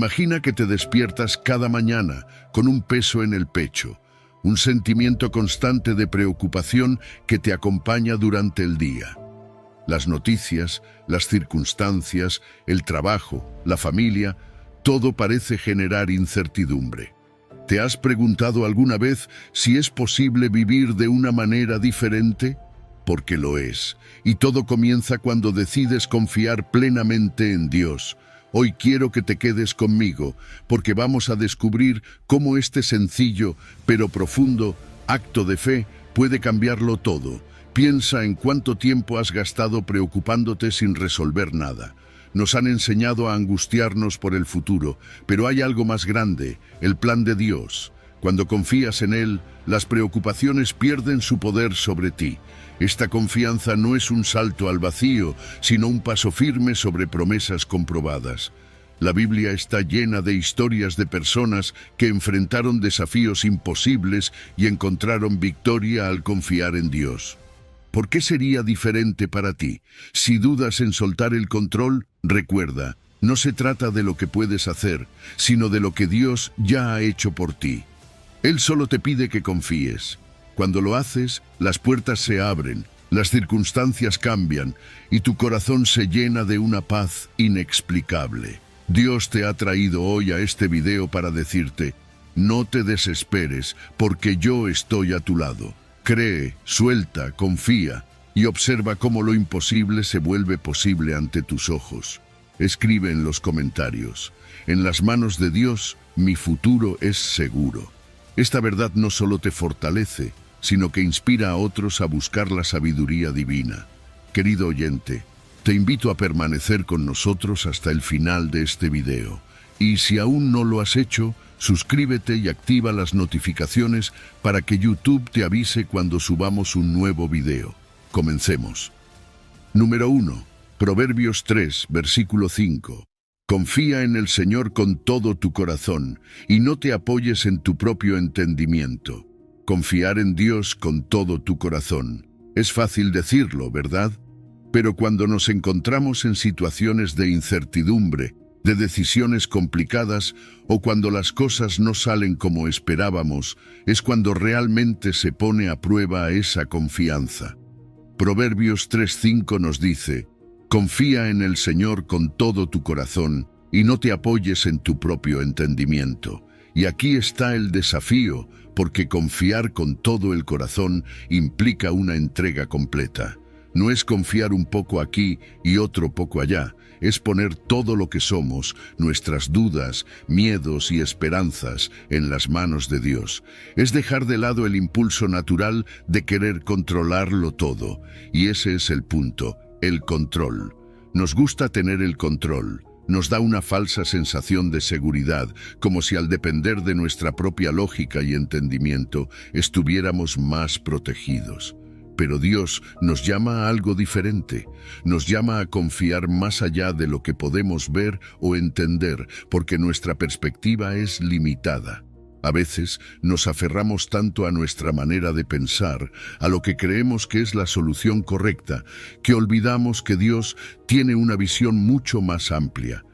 Imagina que te despiertas cada mañana con un peso en el pecho, un sentimiento constante de preocupación que te acompaña durante el día. Las noticias, las circunstancias, el trabajo, la familia, todo parece generar incertidumbre. ¿Te has preguntado alguna vez si es posible vivir de una manera diferente? Porque lo es, y todo comienza cuando decides confiar plenamente en Dios. Hoy quiero que te quedes conmigo, porque vamos a descubrir cómo este sencillo, pero profundo, acto de fe puede cambiarlo todo. Piensa en cuánto tiempo has gastado preocupándote sin resolver nada. Nos han enseñado a angustiarnos por el futuro, pero hay algo más grande, el plan de Dios. Cuando confías en Él, las preocupaciones pierden su poder sobre ti. Esta confianza no es un salto al vacío, sino un paso firme sobre promesas comprobadas. La Biblia está llena de historias de personas que enfrentaron desafíos imposibles y encontraron victoria al confiar en Dios. ¿Por qué sería diferente para ti? Si dudas en soltar el control, recuerda, no se trata de lo que puedes hacer, sino de lo que Dios ya ha hecho por ti. Él solo te pide que confíes. Cuando lo haces, las puertas se abren, las circunstancias cambian y tu corazón se llena de una paz inexplicable. Dios te ha traído hoy a este video para decirte, no te desesperes porque yo estoy a tu lado. Cree, suelta, confía y observa cómo lo imposible se vuelve posible ante tus ojos. Escribe en los comentarios, en las manos de Dios, mi futuro es seguro. Esta verdad no solo te fortalece, sino que inspira a otros a buscar la sabiduría divina. Querido oyente, te invito a permanecer con nosotros hasta el final de este video. Y si aún no lo has hecho, suscríbete y activa las notificaciones para que YouTube te avise cuando subamos un nuevo video. Comencemos. Número 1. Proverbios 3, versículo 5. Confía en el Señor con todo tu corazón y no te apoyes en tu propio entendimiento. Confiar en Dios con todo tu corazón. Es fácil decirlo, ¿verdad? Pero cuando nos encontramos en situaciones de incertidumbre, de decisiones complicadas o cuando las cosas no salen como esperábamos, es cuando realmente se pone a prueba esa confianza. Proverbios 3:5 nos dice, confía en el Señor con todo tu corazón y no te apoyes en tu propio entendimiento. Y aquí está el desafío, porque confiar con todo el corazón implica una entrega completa. No es confiar un poco aquí y otro poco allá, es poner todo lo que somos, nuestras dudas, miedos y esperanzas, en las manos de Dios. Es dejar de lado el impulso natural de querer controlarlo todo. Y ese es el punto, el control. Nos gusta tener el control. Nos da una falsa sensación de seguridad, como si al depender de nuestra propia lógica y entendimiento, estuviéramos más protegidos. Pero Dios nos llama a algo diferente. Nos llama a confiar más allá de lo que podemos ver o entender, porque nuestra perspectiva es limitada. A veces nos aferramos tanto a nuestra manera de pensar, a lo que creemos que es la solución correcta, que olvidamos que Dios tiene una visión mucho más amplia.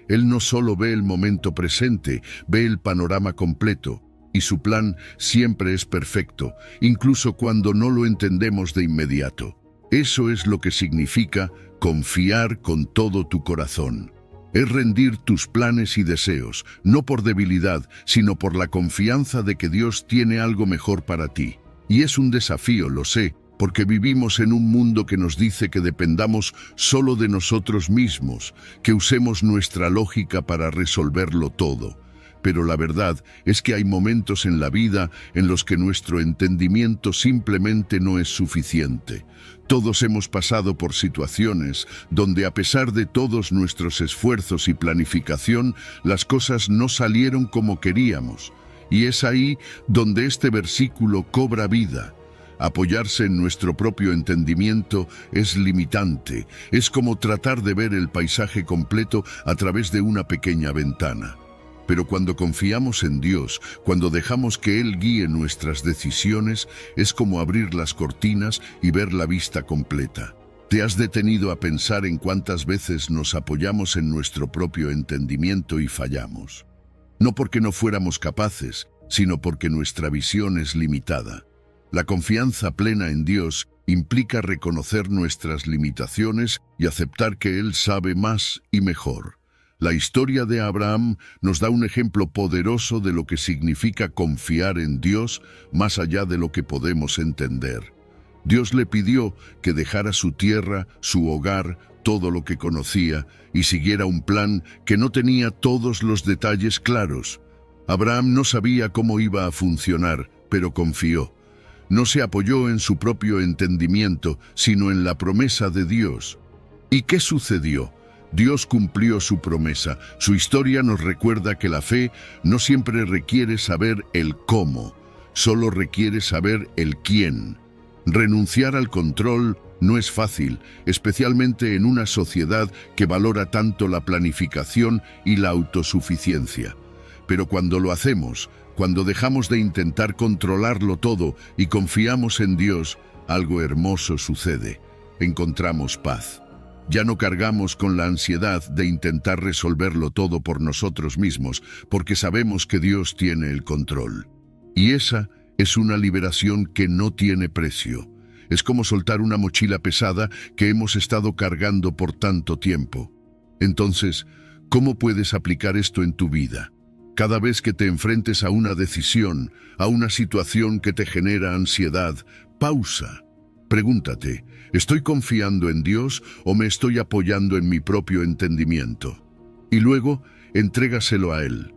Él no solo ve el momento presente, ve el panorama completo, y su plan siempre es perfecto, incluso cuando no lo entendemos de inmediato. Eso es lo que significa confiar con todo tu corazón. Es rendir tus planes y deseos, no por debilidad, sino por la confianza de que Dios tiene algo mejor para ti. Y es un desafío, lo sé, porque vivimos en un mundo que nos dice que dependamos solo de nosotros mismos, que usemos nuestra lógica para resolverlo todo. Pero la verdad es que hay momentos en la vida en los que nuestro entendimiento simplemente no es suficiente. Todos hemos pasado por situaciones donde, a pesar de todos nuestros esfuerzos y planificación, las cosas no salieron como queríamos. Y es ahí donde este versículo cobra vida. Apoyarse en nuestro propio entendimiento es limitante. Es como tratar de ver el paisaje completo a través de una pequeña ventana. Pero cuando confiamos en Dios, cuando dejamos que Él guíe nuestras decisiones, es como abrir las cortinas y ver la vista completa. ¿Te has detenido a pensar en cuántas veces nos apoyamos en nuestro propio entendimiento y fallamos? No porque no fuéramos capaces, sino porque nuestra visión es limitada. La confianza plena en Dios implica reconocer nuestras limitaciones y aceptar que Él sabe más y mejor. La historia de Abraham nos da un ejemplo poderoso de lo que significa confiar en Dios más allá de lo que podemos entender. Dios le pidió que dejara su tierra, su hogar, todo lo que conocía, y siguiera un plan que no tenía todos los detalles claros. Abraham no sabía cómo iba a funcionar, pero confió. No se apoyó en su propio entendimiento, sino en la promesa de Dios. ¿Y qué sucedió? Dios cumplió su promesa. Su historia nos recuerda que la fe no siempre requiere saber el cómo, solo requiere saber el quién. Renunciar al control no es fácil, especialmente en una sociedad que valora tanto la planificación y la autosuficiencia. Pero cuando lo hacemos, cuando dejamos de intentar controlarlo todo y confiamos en Dios, algo hermoso sucede. Encontramos paz. Ya no cargamos con la ansiedad de intentar resolverlo todo por nosotros mismos, porque sabemos que Dios tiene el control. Y esa es una liberación que no tiene precio. Es como soltar una mochila pesada que hemos estado cargando por tanto tiempo. Entonces, ¿cómo puedes aplicar esto en tu vida? Cada vez que te enfrentes a una decisión, a una situación que te genera ansiedad, pausa. Pregúntate, ¿estoy confiando en Dios o me estoy apoyando en mi propio entendimiento? Y luego, entrégaselo a Él.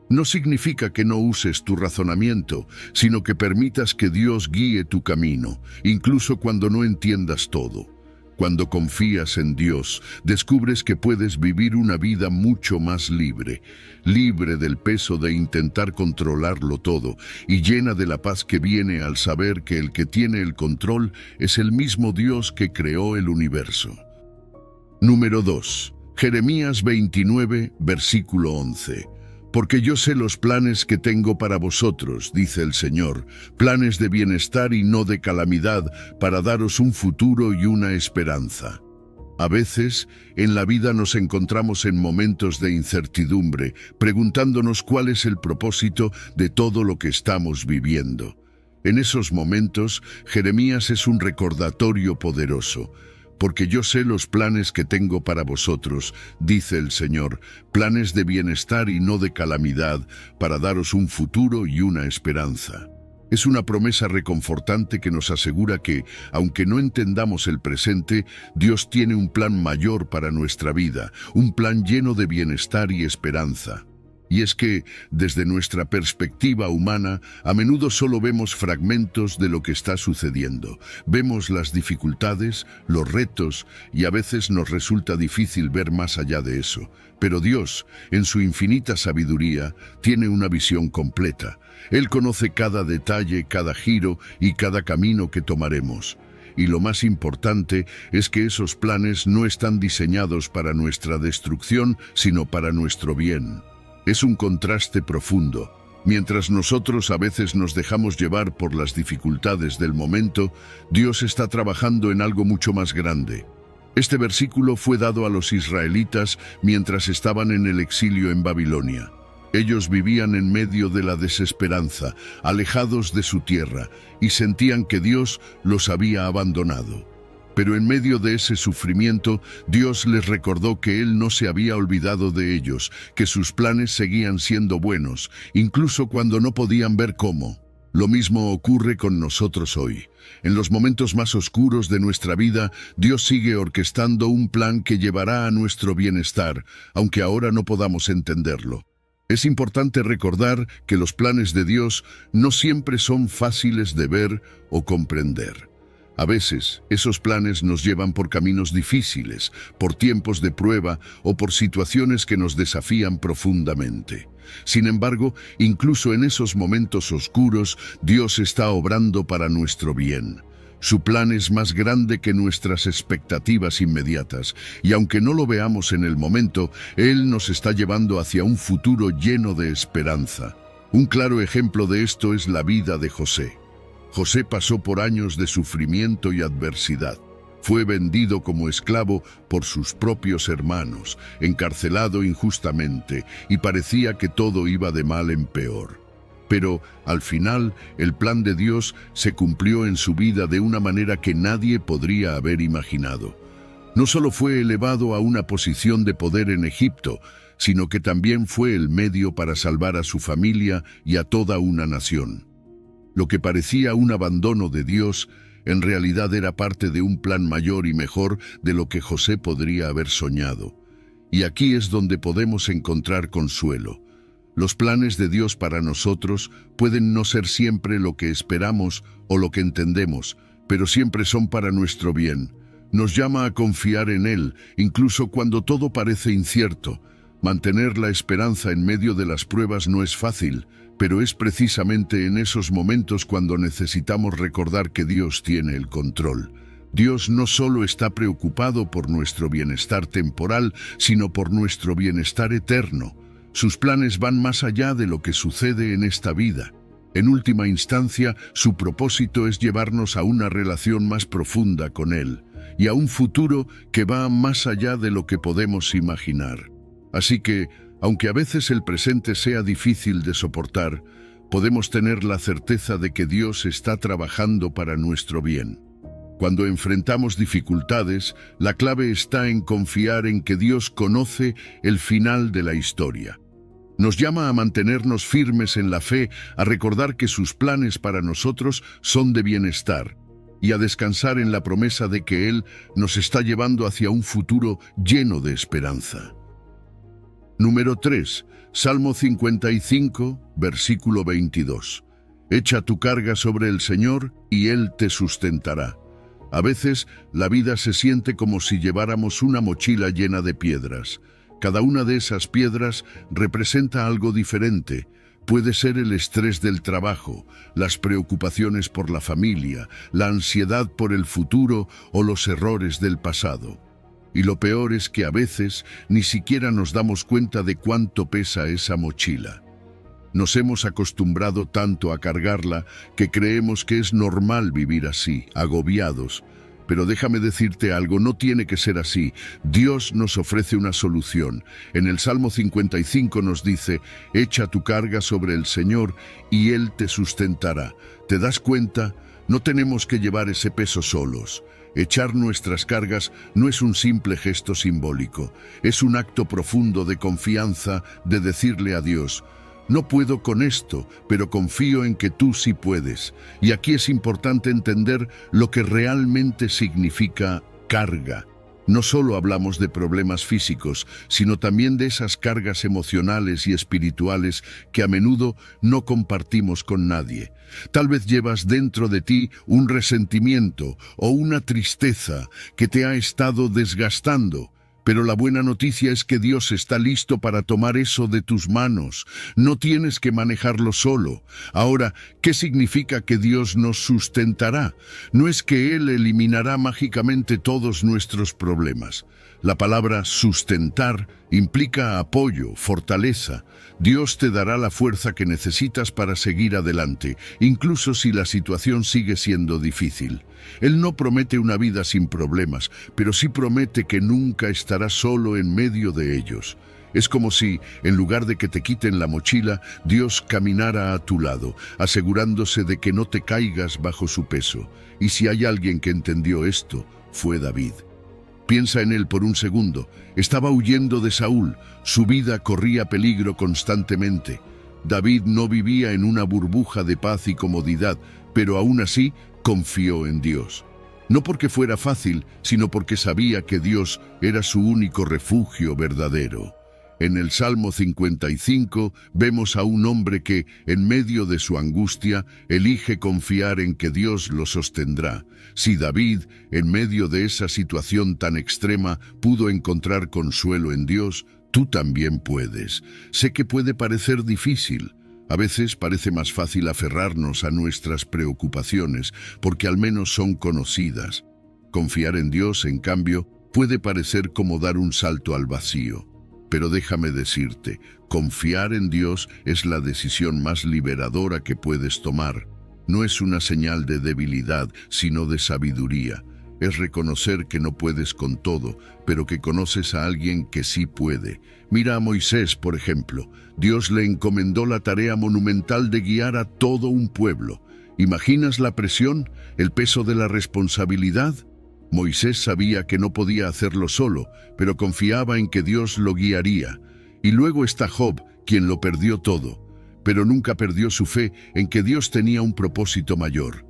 No significa que no uses tu razonamiento, sino que permitas que Dios guíe tu camino, incluso cuando no entiendas todo. Cuando confías en Dios, descubres que puedes vivir una vida mucho más libre, libre del peso de intentar controlarlo todo y llena de la paz que viene al saber que el que tiene el control es el mismo Dios que creó el universo. Número 2. Jeremías 29, versículo 11. Porque yo sé los planes que tengo para vosotros, dice el Señor, planes de bienestar y no de calamidad, para daros un futuro y una esperanza. A veces, en la vida nos encontramos en momentos de incertidumbre, preguntándonos cuál es el propósito de todo lo que estamos viviendo. En esos momentos, Jeremías es un recordatorio poderoso. Porque yo sé los planes que tengo para vosotros, dice el Señor, planes de bienestar y no de calamidad, para daros un futuro y una esperanza. Es una promesa reconfortante que nos asegura que, aunque no entendamos el presente, Dios tiene un plan mayor para nuestra vida, un plan lleno de bienestar y esperanza. Y es que, desde nuestra perspectiva humana, a menudo solo vemos fragmentos de lo que está sucediendo. Vemos las dificultades, los retos, y a veces nos resulta difícil ver más allá de eso. Pero Dios, en su infinita sabiduría, tiene una visión completa. Él conoce cada detalle, cada giro y cada camino que tomaremos. Y lo más importante es que esos planes no están diseñados para nuestra destrucción, sino para nuestro bien. Es un contraste profundo. Mientras nosotros a veces nos dejamos llevar por las dificultades del momento, Dios está trabajando en algo mucho más grande. Este versículo fue dado a los israelitas mientras estaban en el exilio en Babilonia. Ellos vivían en medio de la desesperanza, alejados de su tierra, y sentían que Dios los había abandonado. Pero en medio de ese sufrimiento, Dios les recordó que Él no se había olvidado de ellos, que sus planes seguían siendo buenos, incluso cuando no podían ver cómo. Lo mismo ocurre con nosotros hoy. En los momentos más oscuros de nuestra vida, Dios sigue orquestando un plan que llevará a nuestro bienestar, aunque ahora no podamos entenderlo. Es importante recordar que los planes de Dios no siempre son fáciles de ver o comprender. A veces, esos planes nos llevan por caminos difíciles, por tiempos de prueba o por situaciones que nos desafían profundamente. Sin embargo, incluso en esos momentos oscuros, Dios está obrando para nuestro bien. Su plan es más grande que nuestras expectativas inmediatas, y aunque no lo veamos en el momento, Él nos está llevando hacia un futuro lleno de esperanza. Un claro ejemplo de esto es la vida de José. José pasó por años de sufrimiento y adversidad. Fue vendido como esclavo por sus propios hermanos, encarcelado injustamente, y parecía que todo iba de mal en peor. Pero, al final, el plan de Dios se cumplió en su vida de una manera que nadie podría haber imaginado. No solo fue elevado a una posición de poder en Egipto, sino que también fue el medio para salvar a su familia y a toda una nación. Lo que parecía un abandono de Dios, en realidad era parte de un plan mayor y mejor de lo que José podría haber soñado. Y aquí es donde podemos encontrar consuelo. Los planes de Dios para nosotros pueden no ser siempre lo que esperamos o lo que entendemos, pero siempre son para nuestro bien. Nos llama a confiar en Él, incluso cuando todo parece incierto. Mantener la esperanza en medio de las pruebas no es fácil, pero es precisamente en esos momentos cuando necesitamos recordar que Dios tiene el control. Dios no solo está preocupado por nuestro bienestar temporal, sino por nuestro bienestar eterno. Sus planes van más allá de lo que sucede en esta vida. En última instancia, su propósito es llevarnos a una relación más profunda con Él y a un futuro que va más allá de lo que podemos imaginar. Así que, aunque a veces el presente sea difícil de soportar, podemos tener la certeza de que Dios está trabajando para nuestro bien. Cuando enfrentamos dificultades, la clave está en confiar en que Dios conoce el final de la historia. Nos llama a mantenernos firmes en la fe, a recordar que sus planes para nosotros son de bienestar, y a descansar en la promesa de que Él nos está llevando hacia un futuro lleno de esperanza. Número 3. Salmo 55, versículo 22. Echa tu carga sobre el Señor y Él te sustentará. A veces, la vida se siente como si lleváramos una mochila llena de piedras. Cada una de esas piedras representa algo diferente. Puede ser el estrés del trabajo, las preocupaciones por la familia, la ansiedad por el futuro o los errores del pasado. Y lo peor es que a veces ni siquiera nos damos cuenta de cuánto pesa esa mochila. Nos hemos acostumbrado tanto a cargarla que creemos que es normal vivir así, agobiados. Pero déjame decirte algo, no tiene que ser así. Dios nos ofrece una solución. En el Salmo 55 nos dice, echa tu carga sobre el Señor y Él te sustentará. ¿Te das cuenta? No tenemos que llevar ese peso solos. Echar nuestras cargas no es un simple gesto simbólico, es un acto profundo de confianza, de decirle a Dios, no puedo con esto, pero confío en que tú sí puedes. Y aquí es importante entender lo que realmente significa carga. No solo hablamos de problemas físicos, sino también de esas cargas emocionales y espirituales que a menudo no compartimos con nadie. Tal vez llevas dentro de ti un resentimiento o una tristeza que te ha estado desgastando. Pero la buena noticia es que Dios está listo para tomar eso de tus manos. No tienes que manejarlo solo. Ahora, ¿qué significa que Dios nos sustentará? No es que Él eliminará mágicamente todos nuestros problemas. La palabra sustentar implica apoyo, fortaleza. Dios te dará la fuerza que necesitas para seguir adelante, incluso si la situación sigue siendo difícil. Él no promete una vida sin problemas, pero sí promete que nunca estarás solo en medio de ellos. Es como si, en lugar de que te quiten la mochila, Dios caminara a tu lado, asegurándose de que no te caigas bajo su peso. Y si hay alguien que entendió esto, fue David. Piensa en él por un segundo. Estaba huyendo de Saúl. Su vida corría peligro constantemente. David no vivía en una burbuja de paz y comodidad, pero aún así confió en Dios. No porque fuera fácil, sino porque sabía que Dios era su único refugio verdadero. En el Salmo 55 vemos a un hombre que, en medio de su angustia, elige confiar en que Dios lo sostendrá. Si David, en medio de esa situación tan extrema, pudo encontrar consuelo en Dios, tú también puedes. Sé que puede parecer difícil. A veces parece más fácil aferrarnos a nuestras preocupaciones, porque al menos son conocidas. Confiar en Dios, en cambio, puede parecer como dar un salto al vacío. Pero déjame decirte, confiar en Dios es la decisión más liberadora que puedes tomar. No es una señal de debilidad, sino de sabiduría. es reconocer que no puedes con todo, pero que conoces a alguien que sí puede. Mira a Moisés, por ejemplo. Dios le encomendó la tarea monumental de guiar a todo un pueblo. ¿Imaginas la presión, el peso de la responsabilidad? Moisés sabía que no podía hacerlo solo, pero confiaba en que Dios lo guiaría. Y luego está Job, quien lo perdió todo, pero nunca perdió su fe en que Dios tenía un propósito mayor.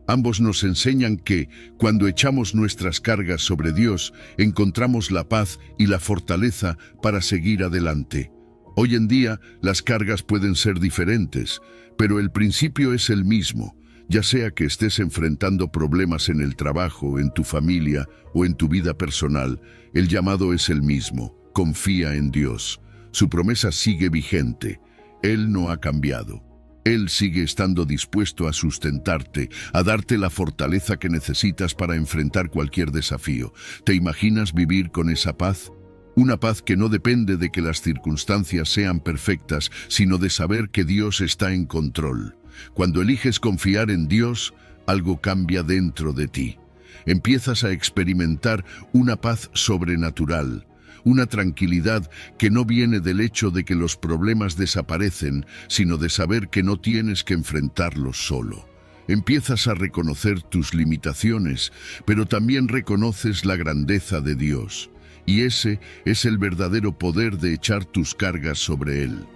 Ambos nos enseñan que, cuando echamos nuestras cargas sobre Dios, encontramos la paz y la fortaleza para seguir adelante. Hoy en día, las cargas pueden ser diferentes, pero el principio es el mismo. Ya sea que estés enfrentando problemas en el trabajo, en tu familia o en tu vida personal, el llamado es el mismo. Confía en Dios. Su promesa sigue vigente. Él no ha cambiado. Él sigue estando dispuesto a sustentarte, a darte la fortaleza que necesitas para enfrentar cualquier desafío. ¿Te imaginas vivir con esa paz? Una paz que no depende de que las circunstancias sean perfectas, sino de saber que Dios está en control. Cuando eliges confiar en Dios, algo cambia dentro de ti. Empiezas a experimentar una paz sobrenatural, una tranquilidad que no viene del hecho de que los problemas desaparecen, sino de saber que no tienes que enfrentarlos solo. Empiezas a reconocer tus limitaciones, pero también reconoces la grandeza de Dios. Y ese es el verdadero poder de echar tus cargas sobre Él.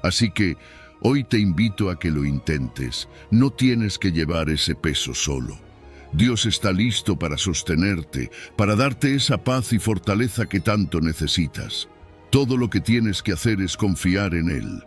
Así que, hoy te invito a que lo intentes. No tienes que llevar ese peso solo. Dios está listo para sostenerte, para darte esa paz y fortaleza que tanto necesitas. Todo lo que tienes que hacer es confiar en Él.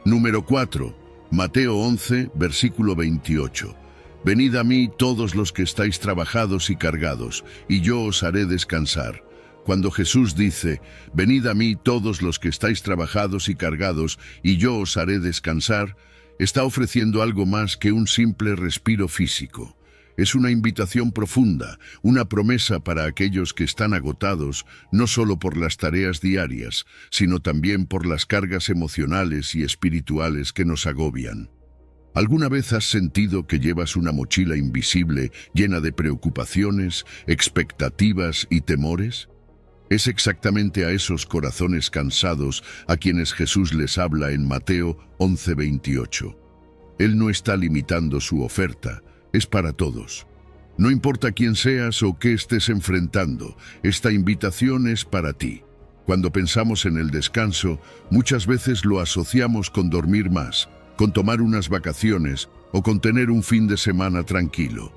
Número 4. Mateo 11, versículo 28. Venid a mí todos los que estáis trabajados y cargados, y yo os haré descansar. Cuando Jesús dice, venid a mí todos los que estáis trabajados y cargados, y yo os haré descansar, está ofreciendo algo más que un simple respiro físico. Es una invitación profunda, una promesa para aquellos que están agotados, no solo por las tareas diarias, sino también por las cargas emocionales y espirituales que nos agobian. ¿Alguna vez has sentido que llevas una mochila invisible llena de preocupaciones, expectativas y temores? Es exactamente a esos corazones cansados a quienes Jesús les habla en Mateo 11:28. Él no está limitando su oferta, es para todos. No importa quién seas o qué estés enfrentando, esta invitación es para ti. Cuando pensamos en el descanso, muchas veces lo asociamos con dormir más, con tomar unas vacaciones o con tener un fin de semana tranquilo.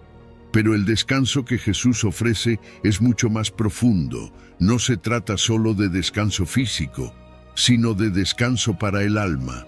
Pero el descanso que Jesús ofrece es mucho más profundo. No se trata solo de descanso físico, sino de descanso para el alma.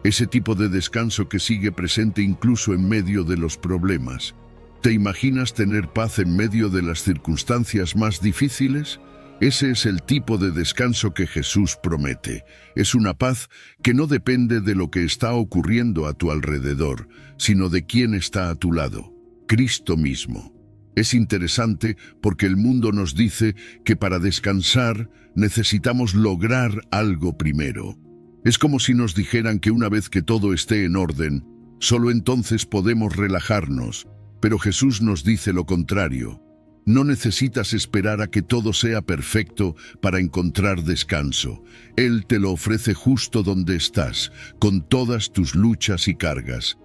Ese tipo de descanso que sigue presente incluso en medio de los problemas. ¿Te imaginas tener paz en medio de las circunstancias más difíciles? Ese es el tipo de descanso que Jesús promete. Es una paz que no depende de lo que está ocurriendo a tu alrededor, sino de quién está a tu lado. Cristo mismo. Es interesante porque el mundo nos dice que para descansar necesitamos lograr algo primero. Es como si nos dijeran que una vez que todo esté en orden, solo entonces podemos relajarnos. Pero Jesús nos dice lo contrario. No necesitas esperar a que todo sea perfecto para encontrar descanso. Él te lo ofrece justo donde estás, con todas tus luchas y cargas.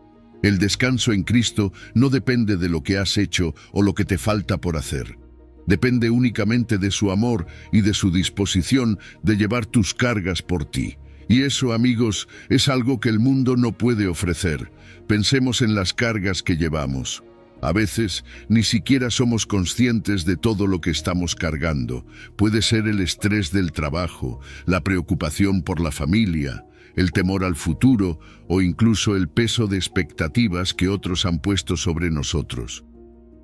El descanso en Cristo no depende de lo que has hecho o lo que te falta por hacer. Depende únicamente de su amor y de su disposición de llevar tus cargas por ti. Y eso, amigos, es algo que el mundo no puede ofrecer. Pensemos en las cargas que llevamos. A veces ni siquiera somos conscientes de todo lo que estamos cargando. Puede ser el estrés del trabajo, la preocupación por la familia, el temor al futuro o incluso el peso de expectativas que otros han puesto sobre nosotros.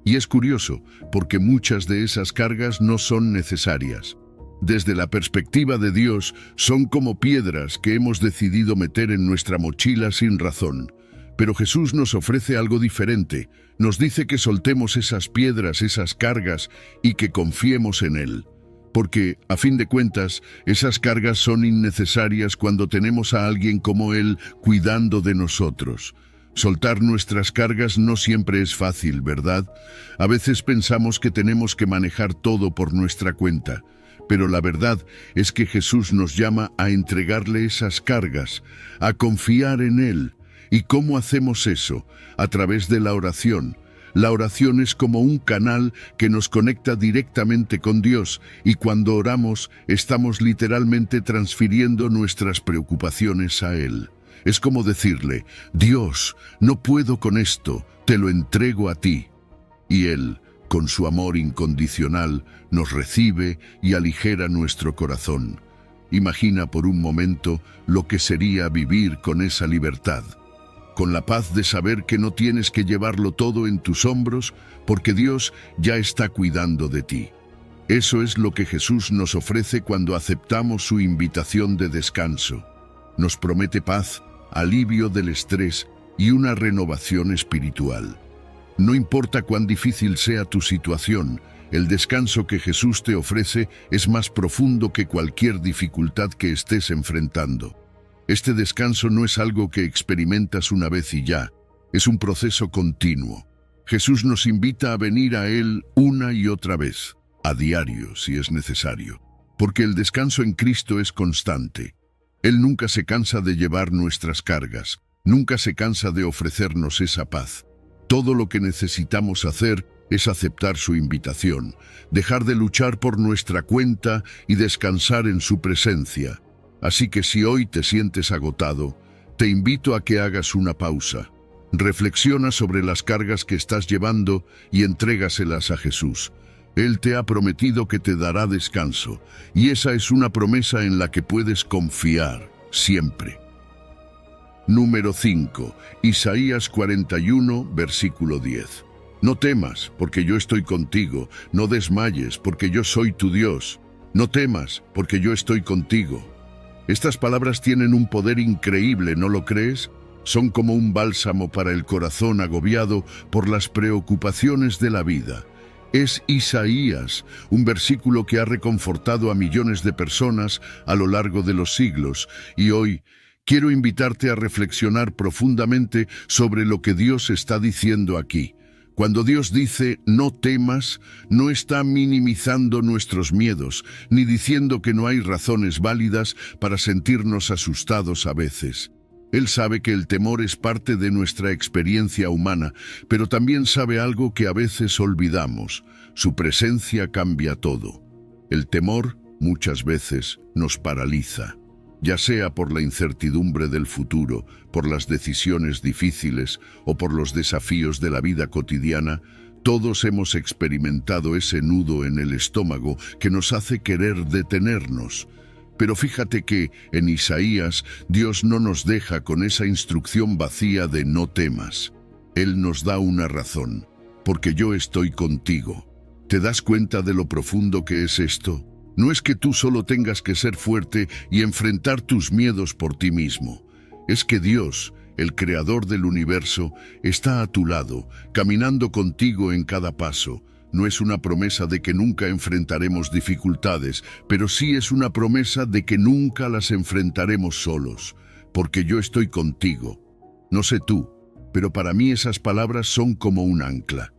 Y es curioso, porque muchas de esas cargas no son necesarias. Desde la perspectiva de Dios, son como piedras que hemos decidido meter en nuestra mochila sin razón. Pero Jesús nos ofrece algo diferente. Nos dice que soltemos esas piedras, esas cargas, y que confiemos en Él. Porque, a fin de cuentas, esas cargas son innecesarias cuando tenemos a alguien como Él cuidando de nosotros. Soltar nuestras cargas no siempre es fácil, ¿verdad? A veces pensamos que tenemos que manejar todo por nuestra cuenta, pero la verdad es que Jesús nos llama a entregarle esas cargas, a confiar en Él. ¿Y cómo hacemos eso? A través de la oración. La oración es como un canal que nos conecta directamente con Dios, y cuando oramos estamos literalmente transfiriendo nuestras preocupaciones a Él. Es como decirle: Dios, no puedo con esto, te lo entrego a ti. Y Él, con su amor incondicional, nos recibe y aligera nuestro corazón. Imagina por un momento lo que sería vivir con esa libertad, con la paz de saber que no tienes que llevarlo todo en tus hombros, porque Dios ya está cuidando de ti. Eso es lo que Jesús nos ofrece cuando aceptamos su invitación de descanso. Nos promete paz, alivio del estrés y una renovación espiritual. No importa cuán difícil sea tu situación, el descanso que Jesús te ofrece es más profundo que cualquier dificultad que estés enfrentando. Este descanso no es algo que experimentas una vez y ya, es un proceso continuo. Jesús nos invita a venir a Él una y otra vez, a diario si es necesario, porque el descanso en Cristo es constante. Él nunca se cansa de llevar nuestras cargas, nunca se cansa de ofrecernos esa paz. Todo lo que necesitamos hacer es aceptar su invitación, dejar de luchar por nuestra cuenta y descansar en su presencia. Así que si hoy te sientes agotado, te invito a que hagas una pausa. Reflexiona sobre las cargas que estás llevando y entrégaselas a Jesús. Él te ha prometido que te dará descanso, y esa es una promesa en la que puedes confiar siempre. Número 5. Isaías 41, versículo 10. No temas, porque yo estoy contigo. No desmayes, porque yo soy tu Dios. No temas, porque yo estoy contigo. Estas palabras tienen un poder increíble, ¿no lo crees? Son como un bálsamo para el corazón agobiado por las preocupaciones de la vida. Es Isaías, un versículo que ha reconfortado a millones de personas a lo largo de los siglos, y hoy quiero invitarte a reflexionar profundamente sobre lo que Dios está diciendo aquí. Cuando Dios dice no temas, no está minimizando nuestros miedos, ni diciendo que no hay razones válidas para sentirnos asustados a veces. Él sabe que el temor es parte de nuestra experiencia humana, pero también sabe algo que a veces olvidamos: su presencia cambia todo. El temor, muchas veces, nos paraliza, ya sea por la incertidumbre del futuro, por las decisiones difíciles o por los desafíos de la vida cotidiana. Todos hemos experimentado ese nudo en el estómago que nos hace querer detenernos. Pero fíjate que, en Isaías, Dios no nos deja con esa instrucción vacía de no temas. Él nos da una razón: porque yo estoy contigo. ¿Te das cuenta de lo profundo que es esto? No es que tú solo tengas que ser fuerte y enfrentar tus miedos por ti mismo. Es que Dios, el creador del universo, está a tu lado, caminando contigo en cada paso. No es una promesa de que nunca enfrentaremos dificultades, pero sí es una promesa de que nunca las enfrentaremos solos, porque yo estoy contigo. No sé tú, pero para mí esas palabras son como un ancla.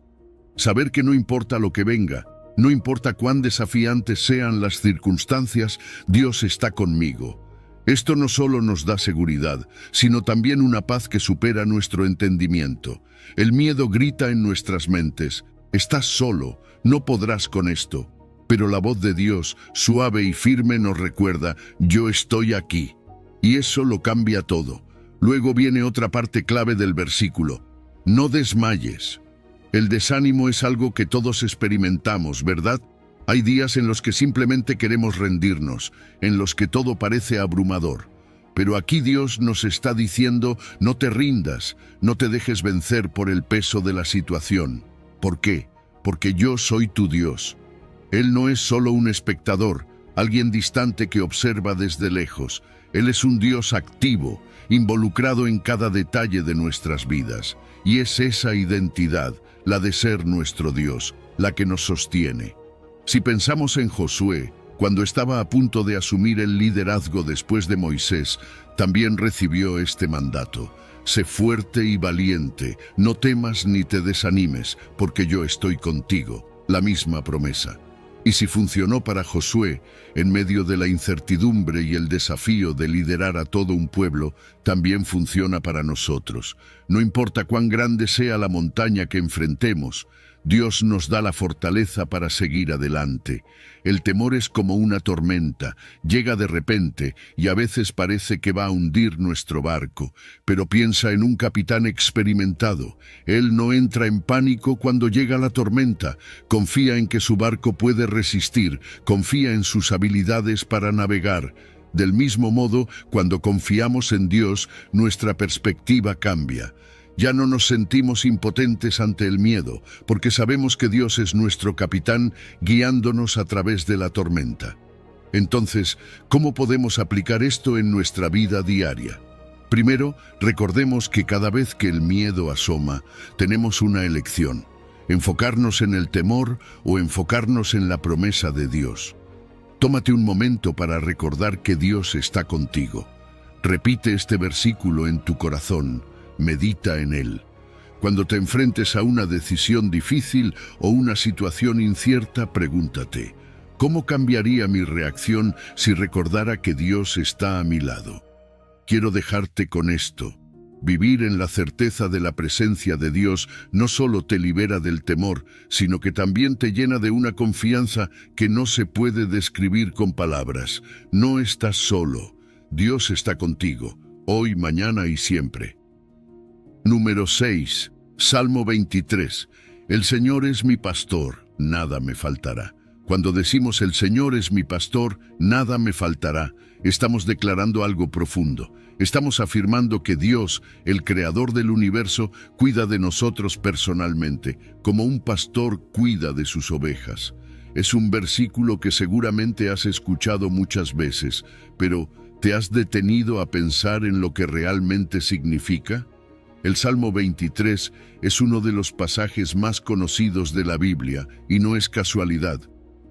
Saber que no importa lo que venga, no importa cuán desafiantes sean las circunstancias, Dios está conmigo. Esto no solo nos da seguridad, sino también una paz que supera nuestro entendimiento. El miedo grita en nuestras mentes: estás solo, no podrás con esto. Pero la voz de Dios, suave y firme, nos recuerda: yo estoy aquí. Y eso lo cambia todo. Luego viene otra parte clave del versículo: no desmayes. El desánimo es algo que todos experimentamos, ¿verdad? Hay días en los que simplemente queremos rendirnos, en los que todo parece abrumador. Pero aquí Dios nos está diciendo: no te rindas, no te dejes vencer por el peso de la situación. ¿Por qué? Porque yo soy tu Dios. Él no es solo un espectador, alguien distante que observa desde lejos. Él es un Dios activo, involucrado en cada detalle de nuestras vidas. Y es esa identidad, la de ser nuestro Dios, la que nos sostiene. Si pensamos en Josué, cuando estaba a punto de asumir el liderazgo después de Moisés, también recibió este mandato: sé fuerte y valiente, no temas ni te desanimes, porque yo estoy contigo. La misma promesa. Y si funcionó para Josué, en medio de la incertidumbre y el desafío de liderar a todo un pueblo, también funciona para nosotros. No importa cuán grande sea la montaña que enfrentemos, Dios nos da la fortaleza para seguir adelante. El temor es como una tormenta, llega de repente y a veces parece que va a hundir nuestro barco, pero piensa en un capitán experimentado. Él no entra en pánico cuando llega la tormenta, confía en que su barco puede resistir, confía en sus habilidades para navegar. Del mismo modo, cuando confiamos en Dios, nuestra perspectiva cambia. Ya no nos sentimos impotentes ante el miedo, porque sabemos que Dios es nuestro capitán guiándonos a través de la tormenta. Entonces, ¿cómo podemos aplicar esto en nuestra vida diaria? Primero, recordemos que cada vez que el miedo asoma, tenemos una elección: enfocarnos en el temor o enfocarnos en la promesa de Dios. Tómate un momento para recordar que Dios está contigo. Repite este versículo en tu corazón. Medita en él. Cuando te enfrentes a una decisión difícil o una situación incierta, pregúntate: ¿cómo cambiaría mi reacción si recordara que Dios está a mi lado? Quiero dejarte con esto. Vivir en la certeza de la presencia de Dios no solo te libera del temor, sino que también te llena de una confianza que no se puede describir con palabras. No estás solo. Dios está contigo, hoy, mañana y siempre. Número 6. Salmo 23. El Señor es mi pastor, nada me faltará. Cuando decimos el Señor es mi pastor, nada me faltará, estamos declarando algo profundo. Estamos afirmando que Dios, el creador del universo, cuida de nosotros personalmente, como un pastor cuida de sus ovejas. Es un versículo que seguramente has escuchado muchas veces, pero ¿te has detenido a pensar en lo que realmente significa? El Salmo 23 es uno de los pasajes más conocidos de la Biblia y no es casualidad.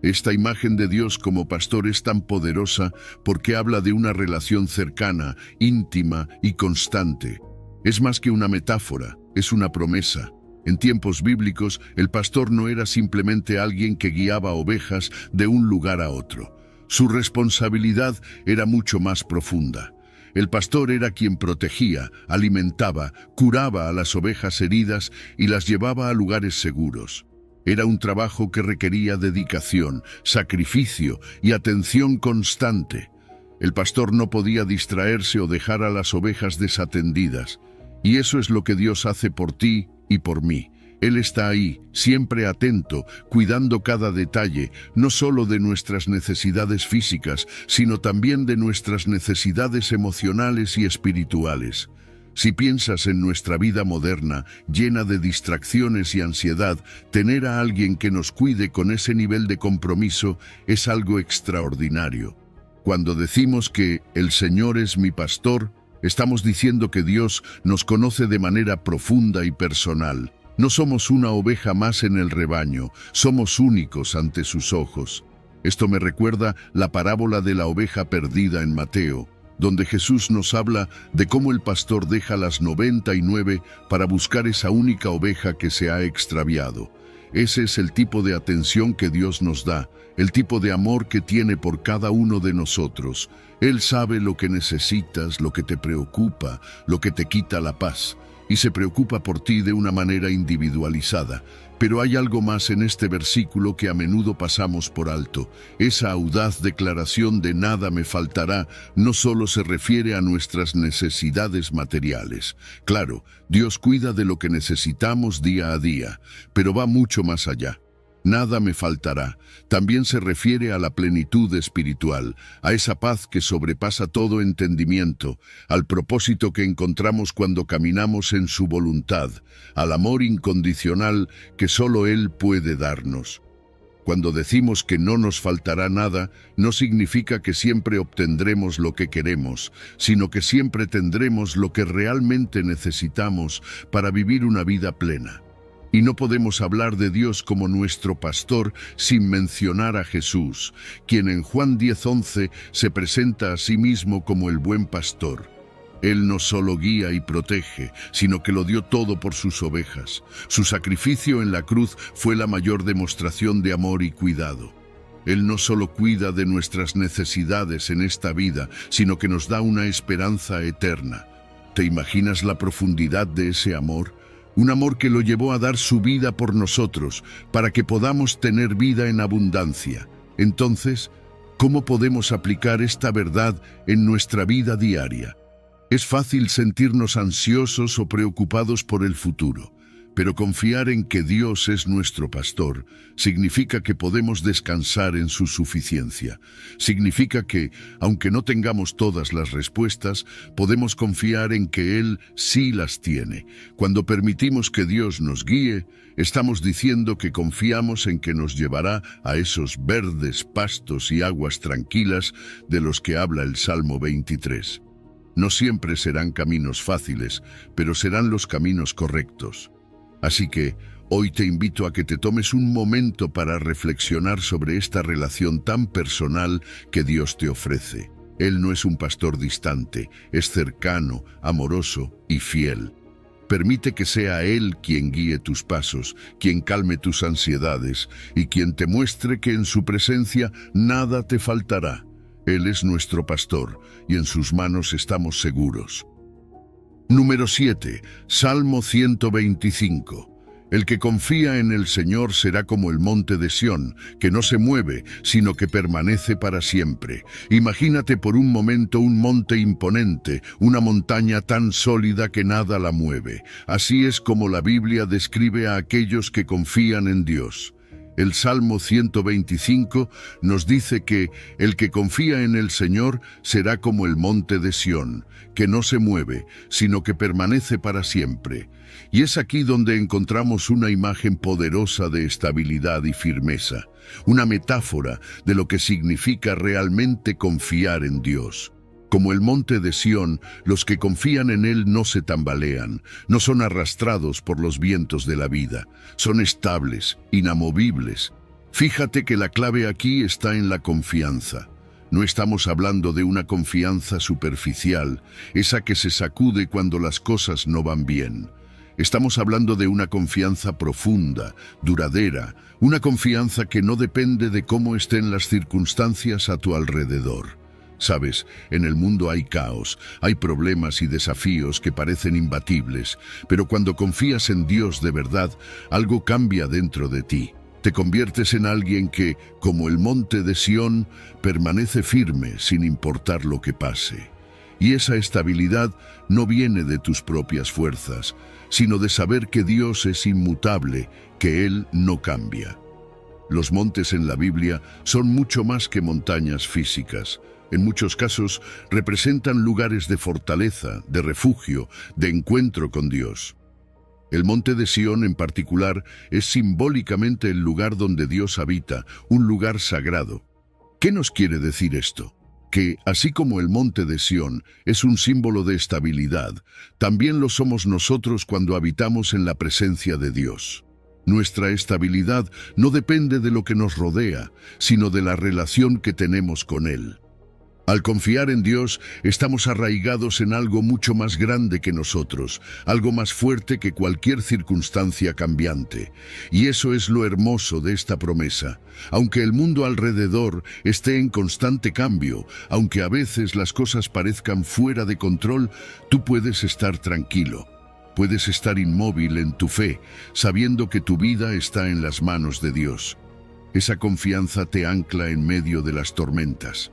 Esta imagen de Dios como pastor es tan poderosa porque habla de una relación cercana, íntima y constante. Es más que una metáfora, es una promesa. En tiempos bíblicos, el pastor no era simplemente alguien que guiaba ovejas de un lugar a otro. Su responsabilidad era mucho más profunda. El pastor era quien protegía, alimentaba, curaba a las ovejas heridas y las llevaba a lugares seguros. Era un trabajo que requería dedicación, sacrificio y atención constante. El pastor no podía distraerse o dejar a las ovejas desatendidas. Y eso es lo que Dios hace por ti y por mí. Él está ahí, siempre atento, cuidando cada detalle, no solo de nuestras necesidades físicas, sino también de nuestras necesidades emocionales y espirituales. Si piensas en nuestra vida moderna, llena de distracciones y ansiedad, tener a alguien que nos cuide con ese nivel de compromiso es algo extraordinario. Cuando decimos que el Señor es mi pastor, estamos diciendo que Dios nos conoce de manera profunda y personal. No somos una oveja más en el rebaño, somos únicos ante sus ojos. Esto me recuerda la parábola de la oveja perdida en Mateo, donde Jesús nos habla de cómo el pastor deja las 99 para buscar esa única oveja que se ha extraviado. Ese es el tipo de atención que Dios nos da, el tipo de amor que tiene por cada uno de nosotros. Él sabe lo que necesitas, lo que te preocupa, lo que te quita la paz, y se preocupa por ti de una manera individualizada. Pero hay algo más en este versículo que a menudo pasamos por alto. Esa audaz declaración de nada me faltará no solo se refiere a nuestras necesidades materiales. Claro, Dios cuida de lo que necesitamos día a día, pero va mucho más allá. Nada me faltará también se refiere a la plenitud espiritual, a esa paz que sobrepasa todo entendimiento, al propósito que encontramos cuando caminamos en su voluntad, al amor incondicional que solo Él puede darnos. Cuando decimos que no nos faltará nada, no significa que siempre obtendremos lo que queremos, sino que siempre tendremos lo que realmente necesitamos para vivir una vida plena. Y no podemos hablar de Dios como nuestro pastor sin mencionar a Jesús, quien en Juan 10:11 se presenta a sí mismo como el buen pastor. Él no solo guía y protege, sino que lo dio todo por sus ovejas. Su sacrificio en la cruz fue la mayor demostración de amor y cuidado. Él no solo cuida de nuestras necesidades en esta vida, sino que nos da una esperanza eterna. ¿Te imaginas la profundidad de ese amor? Un amor que lo llevó a dar su vida por nosotros, para que podamos tener vida en abundancia. Entonces, ¿cómo podemos aplicar esta verdad en nuestra vida diaria? Es fácil sentirnos ansiosos o preocupados por el futuro, pero confiar en que Dios es nuestro pastor significa que podemos descansar en su suficiencia. Significa que, aunque no tengamos todas las respuestas, podemos confiar en que Él sí las tiene. Cuando permitimos que Dios nos guíe, estamos diciendo que confiamos en que nos llevará a esos verdes pastos y aguas tranquilas de los que habla el Salmo 23. No siempre serán caminos fáciles, pero serán los caminos correctos. Así que hoy te invito a que te tomes un momento para reflexionar sobre esta relación tan personal que Dios te ofrece. Él no es un pastor distante, es cercano, amoroso y fiel. Permite que sea Él quien guíe tus pasos, quien calme tus ansiedades y quien te muestre que en su presencia nada te faltará. Él es nuestro pastor y en sus manos estamos seguros. Número 7. Salmo 125. El que confía en el Señor será como el monte de Sión, que no se mueve, sino que permanece para siempre. Imagínate por un momento un monte imponente, una montaña tan sólida que nada la mueve. Así es como la Biblia describe a aquellos que confían en Dios. El Salmo 125 nos dice que el que confía en el Señor será como el monte de Sión, que no se mueve, sino que permanece para siempre. Y es aquí donde encontramos una imagen poderosa de estabilidad y firmeza, una metáfora de lo que significa realmente confiar en Dios. Como el monte de Sión, los que confían en Él no se tambalean, no son arrastrados por los vientos de la vida, son estables, inamovibles. Fíjate que la clave aquí está en la confianza. No estamos hablando de una confianza superficial, esa que se sacude cuando las cosas no van bien. Estamos hablando de una confianza profunda, duradera, una confianza que no depende de cómo estén las circunstancias a tu alrededor. Sabes, en el mundo hay caos, hay problemas y desafíos que parecen imbatibles, pero cuando confías en Dios de verdad, algo cambia dentro de ti. Te conviertes en alguien que, como el monte de Sión, permanece firme sin importar lo que pase. Y esa estabilidad no viene de tus propias fuerzas, sino de saber que Dios es inmutable, que Él no cambia. Los montes en la Biblia son mucho más que montañas físicas. En muchos casos representan lugares de fortaleza, de refugio, de encuentro con Dios. El monte de Sión en particular es simbólicamente el lugar donde Dios habita, un lugar sagrado. ¿Qué nos quiere decir esto? Que, así como el monte de Sión es un símbolo de estabilidad, también lo somos nosotros cuando habitamos en la presencia de Dios. Nuestra estabilidad no depende de lo que nos rodea, sino de la relación que tenemos con Él. Al confiar en Dios, estamos arraigados en algo mucho más grande que nosotros, algo más fuerte que cualquier circunstancia cambiante. Y eso es lo hermoso de esta promesa. Aunque el mundo alrededor esté en constante cambio, aunque a veces las cosas parezcan fuera de control, tú puedes estar tranquilo. Puedes estar inmóvil en tu fe, sabiendo que tu vida está en las manos de Dios. Esa confianza te ancla en medio de las tormentas.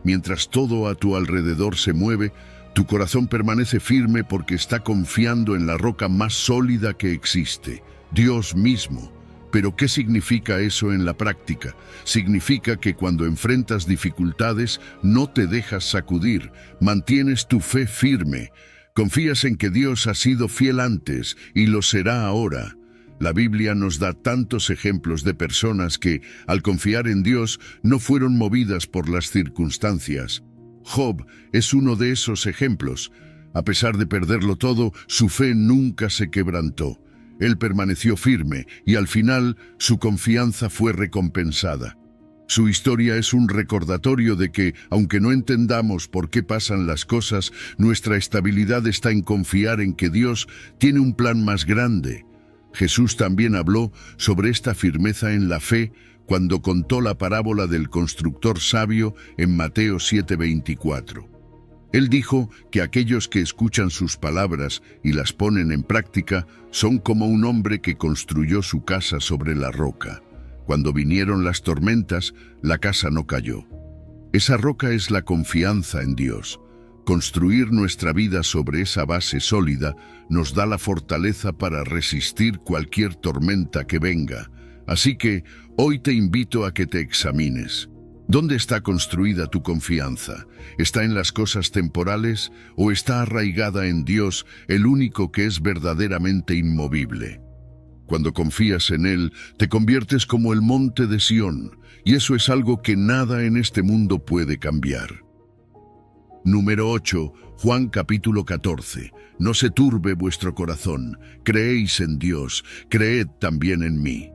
Mientras todo a tu alrededor se mueve, tu corazón permanece firme porque está confiando en la roca más sólida que existe, Dios mismo. Pero ¿qué significa eso en la práctica? Significa que cuando enfrentas dificultades no te dejas sacudir, mantienes tu fe firme, confías en que Dios ha sido fiel antes y lo será ahora. La Biblia nos da tantos ejemplos de personas que, al confiar en Dios, no fueron movidas por las circunstancias. Job es uno de esos ejemplos. A pesar de perderlo todo, su fe nunca se quebrantó. Él permaneció firme y al final su confianza fue recompensada. Su historia es un recordatorio de que, aunque no entendamos por qué pasan las cosas, nuestra estabilidad está en confiar en que Dios tiene un plan más grande. Jesús también habló sobre esta firmeza en la fe cuando contó la parábola del constructor sabio en Mateo 7:24. Él dijo que aquellos que escuchan sus palabras y las ponen en práctica son como un hombre que construyó su casa sobre la roca. Cuando vinieron las tormentas, la casa no cayó. Esa roca es la confianza en Dios. Construir nuestra vida sobre esa base sólida nos da la fortaleza para resistir cualquier tormenta que venga. Así que hoy te invito a que te examines. ¿Dónde está construida tu confianza? ¿Está en las cosas temporales o está arraigada en Dios, el único que es verdaderamente inmovible? Cuando confías en Él, te conviertes como el monte de Sión, y eso es algo que nada en este mundo puede cambiar. Número 8, Juan capítulo 14. No se turbe vuestro corazón, creéis en Dios, creed también en mí.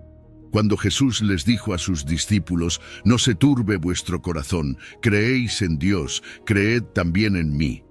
Cuando Jesús les dijo a sus discípulos, no se turbe vuestro corazón, creéis en Dios, creed también en mí.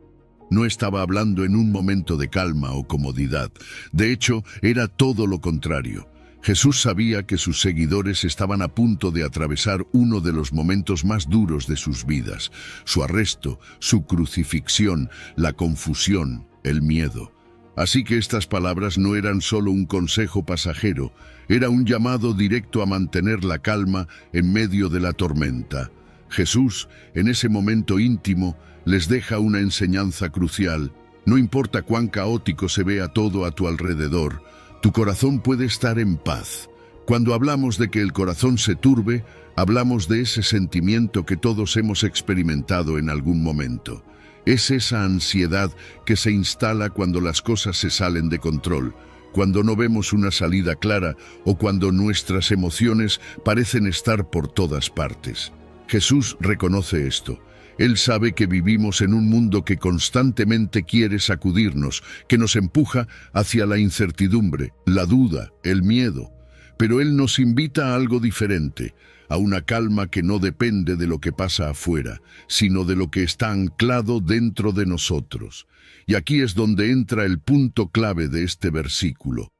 No estaba hablando en un momento de calma o comodidad. De hecho, era todo lo contrario. Jesús sabía que sus seguidores estaban a punto de atravesar uno de los momentos más duros de sus vidas: su arresto, su crucifixión, la confusión, el miedo. Así que estas palabras no eran solo un consejo pasajero, era un llamado directo a mantener la calma en medio de la tormenta. Jesús, en ese momento íntimo, les deja una enseñanza crucial. No importa cuán caótico se vea todo a tu alrededor, tu corazón puede estar en paz. Cuando hablamos de que el corazón se turbe, hablamos de ese sentimiento que todos hemos experimentado en algún momento. Es esa ansiedad que se instala cuando las cosas se salen de control, cuando no vemos una salida clara o cuando nuestras emociones parecen estar por todas partes. Jesús reconoce esto. Él sabe que vivimos en un mundo que constantemente quiere sacudirnos, que nos empuja hacia la incertidumbre, la duda, el miedo. Pero Él nos invita a algo diferente, a una calma que no depende de lo que pasa afuera, sino de lo que está anclado dentro de nosotros. Y aquí es donde entra el punto clave de este versículo: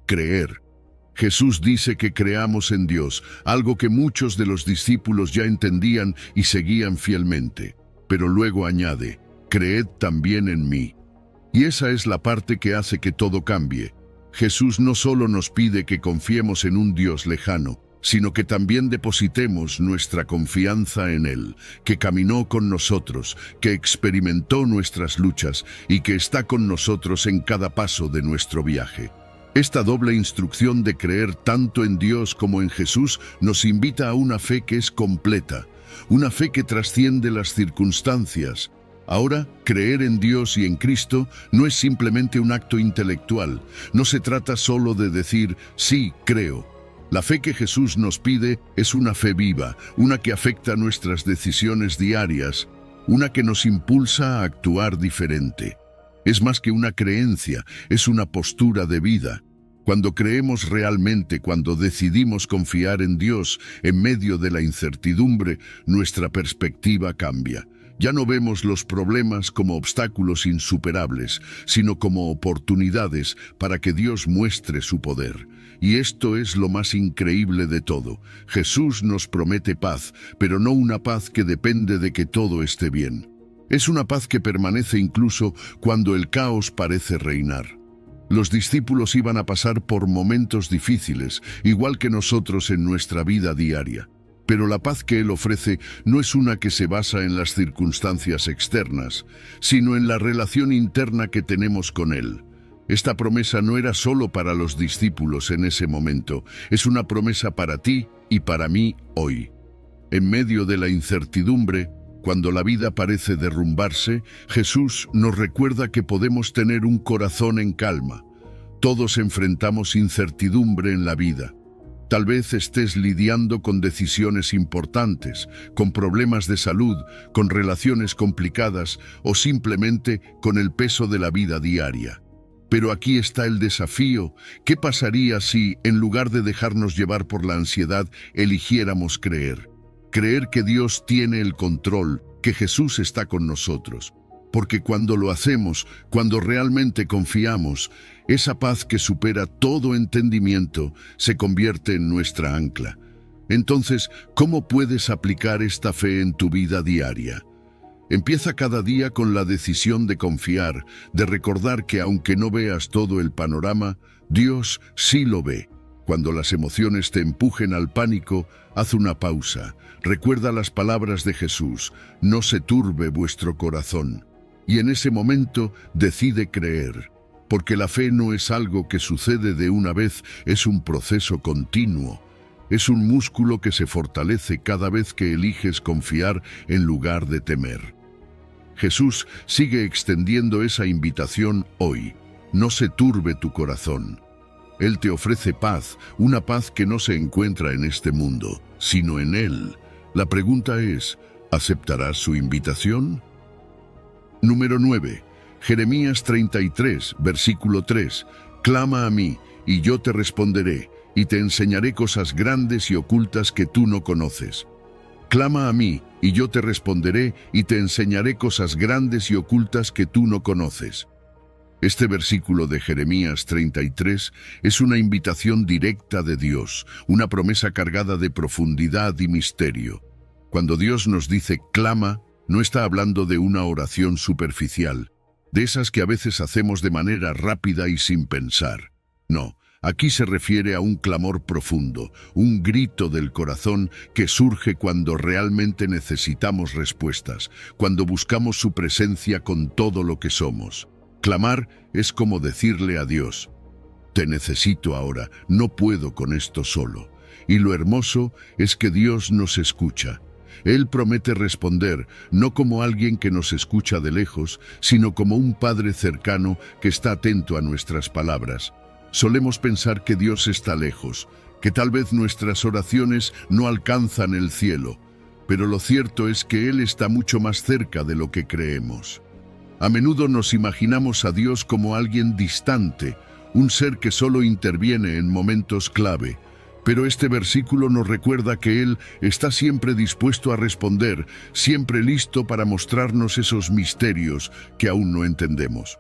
creer. Jesús dice que creamos en Dios, algo que muchos de los discípulos ya entendían y seguían fielmente. Pero luego añade, creed también en mí. Y esa es la parte que hace que todo cambie. Jesús no solo nos pide que confiemos en un Dios lejano, sino que también depositemos nuestra confianza en Él, que caminó con nosotros, que experimentó nuestras luchas y que está con nosotros en cada paso de nuestro viaje. Esta doble instrucción de creer tanto en Dios como en Jesús nos invita a una fe que es completa, una fe que trasciende las circunstancias. Ahora, creer en Dios y en Cristo no es simplemente un acto intelectual, no se trata solo de decir, sí, creo. La fe que Jesús nos pide es una fe viva, una que afecta nuestras decisiones diarias, una que nos impulsa a actuar diferente. Es más que una creencia, es una postura de vida. Cuando creemos realmente, cuando decidimos confiar en Dios en medio de la incertidumbre, nuestra perspectiva cambia. Ya no vemos los problemas como obstáculos insuperables, sino como oportunidades para que Dios muestre su poder. Y esto es lo más increíble de todo. Jesús nos promete paz, pero no una paz que depende de que todo esté bien. Es una paz que permanece incluso cuando el caos parece reinar. Los discípulos iban a pasar por momentos difíciles, igual que nosotros en nuestra vida diaria. Pero la paz que Él ofrece no es una que se basa en las circunstancias externas, sino en la relación interna que tenemos con Él. Esta promesa no era solo para los discípulos en ese momento, es una promesa para ti y para mí hoy. En medio de la incertidumbre, cuando la vida parece derrumbarse, Jesús nos recuerda que podemos tener un corazón en calma. Todos enfrentamos incertidumbre en la vida. Tal vez estés lidiando con decisiones importantes, con problemas de salud, con relaciones complicadas o simplemente con el peso de la vida diaria. Pero aquí está el desafío. ¿Qué pasaría si, en lugar de dejarnos llevar por la ansiedad, eligiéramos creer? creer que Dios tiene el control, que Jesús está con nosotros. Porque cuando lo hacemos, cuando realmente confiamos, esa paz que supera todo entendimiento se convierte en nuestra ancla. Entonces, ¿cómo puedes aplicar esta fe en tu vida diaria? Empieza cada día con la decisión de confiar, de recordar que aunque no veas todo el panorama, Dios sí lo ve. Cuando las emociones te empujen al pánico, haz una pausa. Recuerda las palabras de Jesús: no se turbe vuestro corazón. Y en ese momento decide creer, porque la fe no es algo que sucede de una vez, es un proceso continuo. Es un músculo que se fortalece cada vez que eliges confiar en lugar de temer. Jesús sigue extendiendo esa invitación hoy. No se turbe tu corazón. Él te ofrece paz, una paz que no se encuentra en este mundo, sino en Él. La pregunta es, ¿aceptarás su invitación? Número 9. Jeremías 33, versículo 3. Clama a mí, y yo te responderé, y te enseñaré cosas grandes y ocultas que tú no conoces. Clama a mí, y yo te responderé, y te enseñaré cosas grandes y ocultas que tú no conoces. Este versículo de Jeremías 33 es una invitación directa de Dios, una promesa cargada de profundidad y misterio. Cuando Dios nos dice clama, no está hablando de una oración superficial, de esas que a veces hacemos de manera rápida y sin pensar. No, aquí se refiere a un clamor profundo, un grito del corazón que surge cuando realmente necesitamos respuestas, cuando buscamos su presencia con todo lo que somos. Clamar es como decirle a Dios: te necesito ahora, no puedo con esto solo. Y lo hermoso es que Dios nos escucha. Él promete responder, no como alguien que nos escucha de lejos, sino como un Padre cercano que está atento a nuestras palabras. Solemos pensar que Dios está lejos, que tal vez nuestras oraciones no alcanzan el cielo, pero lo cierto es que Él está mucho más cerca de lo que creemos. A menudo nos imaginamos a Dios como alguien distante, un ser que solo interviene en momentos clave. Pero este versículo nos recuerda que Él está siempre dispuesto a responder, siempre listo para mostrarnos esos misterios que aún no entendemos.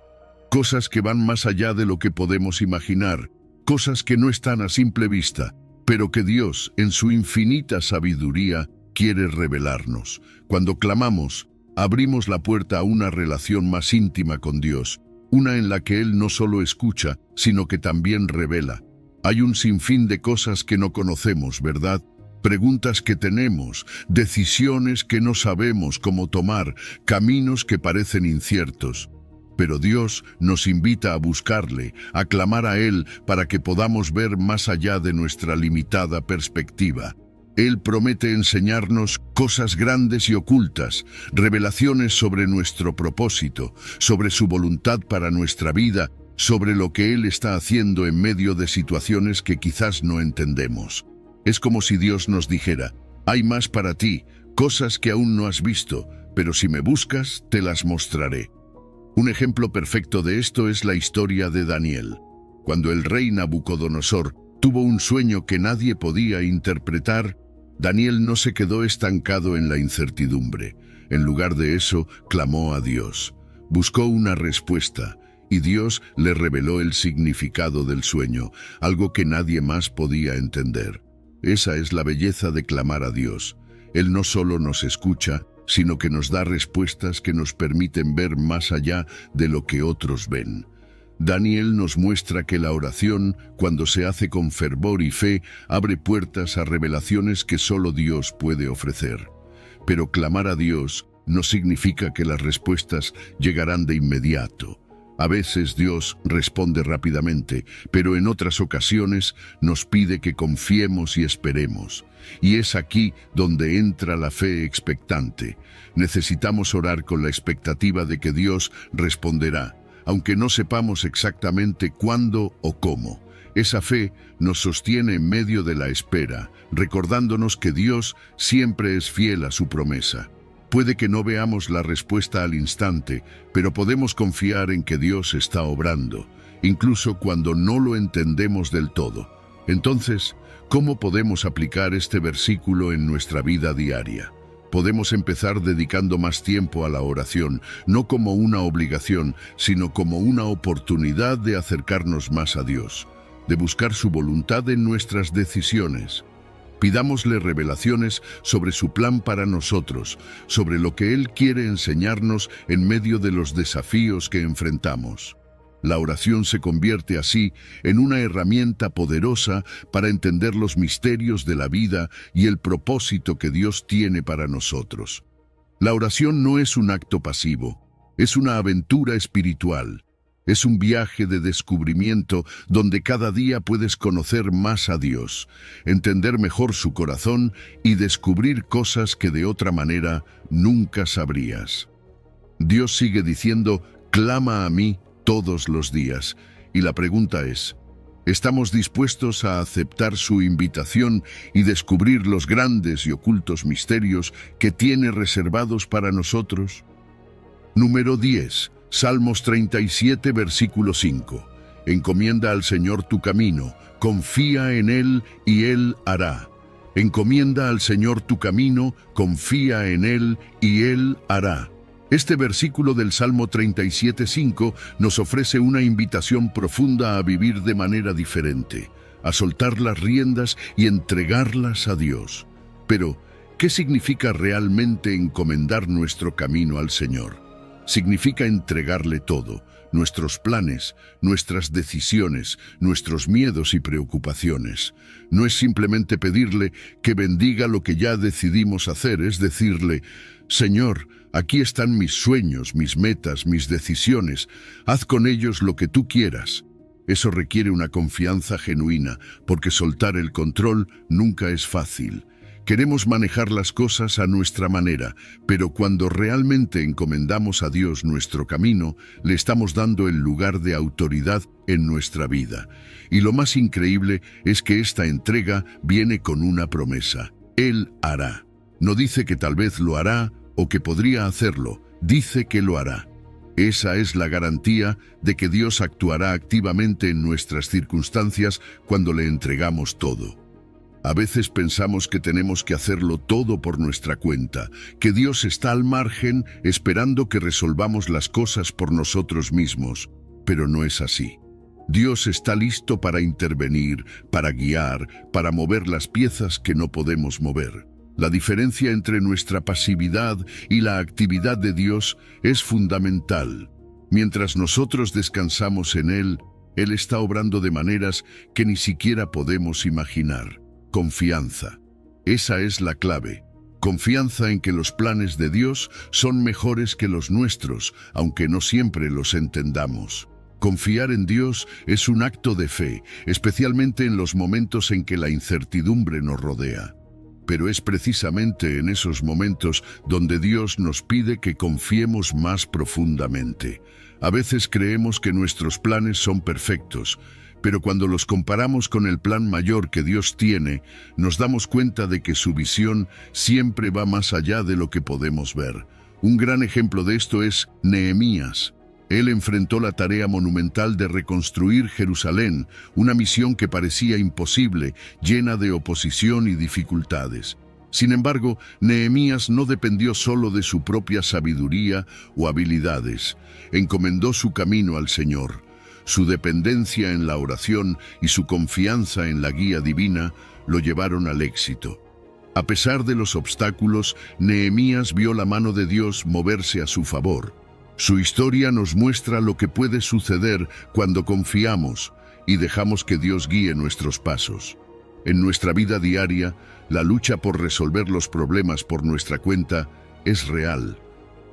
Cosas que van más allá de lo que podemos imaginar, cosas que no están a simple vista, pero que Dios, en su infinita sabiduría, quiere revelarnos. Cuando clamamos, abrimos la puerta a una relación más íntima con Dios, una en la que Él no solo escucha, sino que también revela. Hay un sinfín de cosas que no conocemos, ¿verdad? Preguntas que tenemos, decisiones que no sabemos cómo tomar, caminos que parecen inciertos. Pero Dios nos invita a buscarle, a clamar a Él para que podamos ver más allá de nuestra limitada perspectiva. Él promete enseñarnos cosas grandes y ocultas, revelaciones sobre nuestro propósito, sobre su voluntad para nuestra vida, sobre lo que Él está haciendo en medio de situaciones que quizás no entendemos. Es como si Dios nos dijera: hay más para ti, cosas que aún no has visto, pero si me buscas, te las mostraré. Un ejemplo perfecto de esto es la historia de Daniel. Cuando el rey Nabucodonosor tuvo un sueño que nadie podía interpretar, Daniel no se quedó estancado en la incertidumbre. En lugar de eso, clamó a Dios. Buscó una respuesta, y Dios le reveló el significado del sueño, algo que nadie más podía entender. Esa es la belleza de clamar a Dios. Él no solo nos escucha, sino que nos da respuestas que nos permiten ver más allá de lo que otros ven. Daniel nos muestra que la oración, cuando se hace con fervor y fe, abre puertas a revelaciones que solo Dios puede ofrecer. Pero clamar a Dios no significa que las respuestas llegarán de inmediato. A veces Dios responde rápidamente, pero en otras ocasiones nos pide que confiemos y esperemos. Y es aquí donde entra la fe expectante. Necesitamos orar con la expectativa de que Dios responderá, aunque no sepamos exactamente cuándo o cómo. Esa fe nos sostiene en medio de la espera, recordándonos que Dios siempre es fiel a su promesa. Puede que no veamos la respuesta al instante, pero podemos confiar en que Dios está obrando, incluso cuando no lo entendemos del todo. Entonces, ¿cómo podemos aplicar este versículo en nuestra vida diaria? Podemos empezar dedicando más tiempo a la oración, no como una obligación, sino como una oportunidad de acercarnos más a Dios, de buscar su voluntad en nuestras decisiones. Pidámosle revelaciones sobre su plan para nosotros, sobre lo que Él quiere enseñarnos en medio de los desafíos que enfrentamos. La oración se convierte así en una herramienta poderosa para entender los misterios de la vida y el propósito que Dios tiene para nosotros. La oración no es un acto pasivo, es una aventura espiritual. Es un viaje de descubrimiento donde cada día puedes conocer más a Dios, entender mejor su corazón y descubrir cosas que de otra manera nunca sabrías. Dios sigue diciendo, clama a mí todos los días. Y la pregunta es, ¿estamos dispuestos a aceptar su invitación y descubrir los grandes y ocultos misterios que tiene reservados para nosotros? Número 10. Salmos 37, versículo 5. Encomienda al Señor tu camino, confía en Él y Él hará. Encomienda al Señor tu camino, confía en Él y Él hará. Este versículo del Salmo 37:5 nos ofrece una invitación profunda a vivir de manera diferente, a soltar las riendas y entregarlas a Dios. Pero, ¿qué significa realmente encomendar nuestro camino al Señor? Significa entregarle todo, nuestros planes, nuestras decisiones, nuestros miedos y preocupaciones. No es simplemente pedirle que bendiga lo que ya decidimos hacer, es decirle, Señor, aquí están mis sueños, mis metas, mis decisiones. Haz con ellos lo que tú quieras. Eso requiere una confianza genuina, porque soltar el control nunca es fácil. Queremos manejar las cosas a nuestra manera, pero cuando realmente encomendamos a Dios nuestro camino, le estamos dando el lugar de autoridad en nuestra vida. Y lo más increíble es que esta entrega viene con una promesa. Él hará. No dice que tal vez lo hará o que podría hacerlo, dice que lo hará. Esa es la garantía de que Dios actuará activamente en nuestras circunstancias cuando le entregamos todo. A veces pensamos que tenemos que hacerlo todo por nuestra cuenta, que Dios está al margen esperando que resolvamos las cosas por nosotros mismos, pero no es así. Dios está listo para intervenir, para guiar, para mover las piezas que no podemos mover. La diferencia entre nuestra pasividad y la actividad de Dios es fundamental. Mientras nosotros descansamos en Él, Él está obrando de maneras que ni siquiera podemos imaginar. Confianza. Esa es la clave. Confianza en que los planes de Dios son mejores que los nuestros, aunque no siempre los entendamos. Confiar en Dios es un acto de fe, especialmente en los momentos en que la incertidumbre nos rodea. Pero es precisamente en esos momentos donde Dios nos pide que confiemos más profundamente. A veces creemos que nuestros planes son perfectos, pero cuando los comparamos con el plan mayor que Dios tiene, nos damos cuenta de que su visión siempre va más allá de lo que podemos ver. Un gran ejemplo de esto es Nehemías. Él enfrentó la tarea monumental de reconstruir Jerusalén, una misión que parecía imposible, llena de oposición y dificultades. Sin embargo, Nehemías no dependió solo de su propia sabiduría o habilidades. Encomendó su camino al Señor. Su dependencia en la oración y su confianza en la guía divina lo llevaron al éxito. A pesar de los obstáculos, Nehemías vio la mano de Dios moverse a su favor. Su historia nos muestra lo que puede suceder cuando confiamos y dejamos que Dios guíe nuestros pasos. En nuestra vida diaria, la lucha por resolver los problemas por nuestra cuenta es real.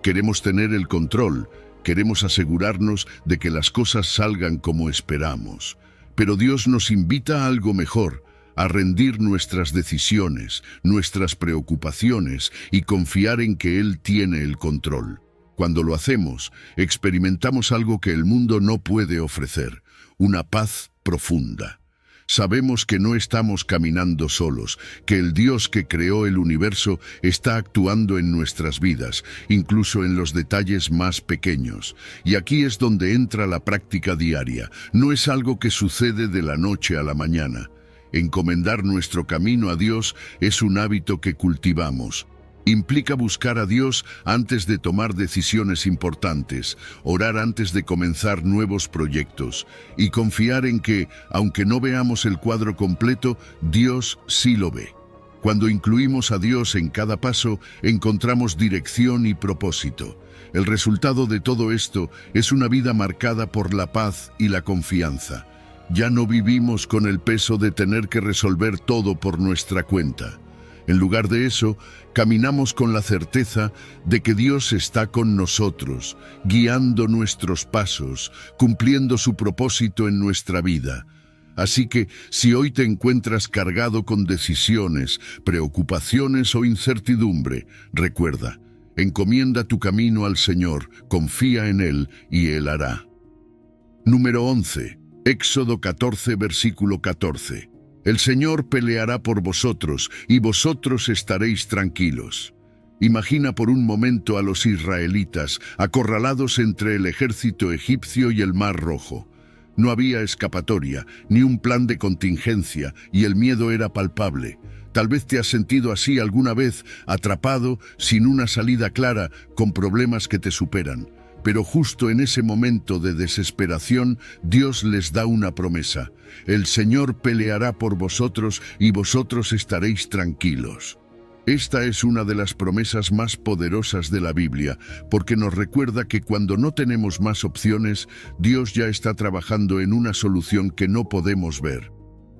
Queremos tener el control, queremos asegurarnos de que las cosas salgan como esperamos. Pero Dios nos invita a algo mejor, a rendir nuestras decisiones, nuestras preocupaciones y confiar en que Él tiene el control. Cuando lo hacemos, experimentamos algo que el mundo no puede ofrecer, una paz profunda. Sabemos que no estamos caminando solos, que el Dios que creó el universo está actuando en nuestras vidas, incluso en los detalles más pequeños. Y aquí es donde entra la práctica diaria. No es algo que sucede de la noche a la mañana. Encomendar nuestro camino a Dios es un hábito que cultivamos. Implica buscar a Dios antes de tomar decisiones importantes, orar antes de comenzar nuevos proyectos y confiar en que, aunque no veamos el cuadro completo, Dios sí lo ve. Cuando incluimos a Dios en cada paso, encontramos dirección y propósito. El resultado de todo esto es una vida marcada por la paz y la confianza. Ya no vivimos con el peso de tener que resolver todo por nuestra cuenta. En lugar de eso, caminamos con la certeza de que Dios está con nosotros, guiando nuestros pasos, cumpliendo su propósito en nuestra vida. Así que, si hoy te encuentras cargado con decisiones, preocupaciones o incertidumbre, recuerda, encomienda tu camino al Señor, confía en Él y Él hará. Número 11. Éxodo 14, versículo 14. El Señor peleará por vosotros, y vosotros estaréis tranquilos. Imagina por un momento a los israelitas, acorralados entre el ejército egipcio y el Mar Rojo. No había escapatoria, ni un plan de contingencia, y el miedo era palpable. Tal vez te has sentido así alguna vez, atrapado, sin una salida clara, con problemas que te superan. Pero justo en ese momento de desesperación, Dios les da una promesa. El Señor peleará por vosotros y vosotros estaréis tranquilos. Esta es una de las promesas más poderosas de la Biblia, porque nos recuerda que cuando no tenemos más opciones, Dios ya está trabajando en una solución que no podemos ver.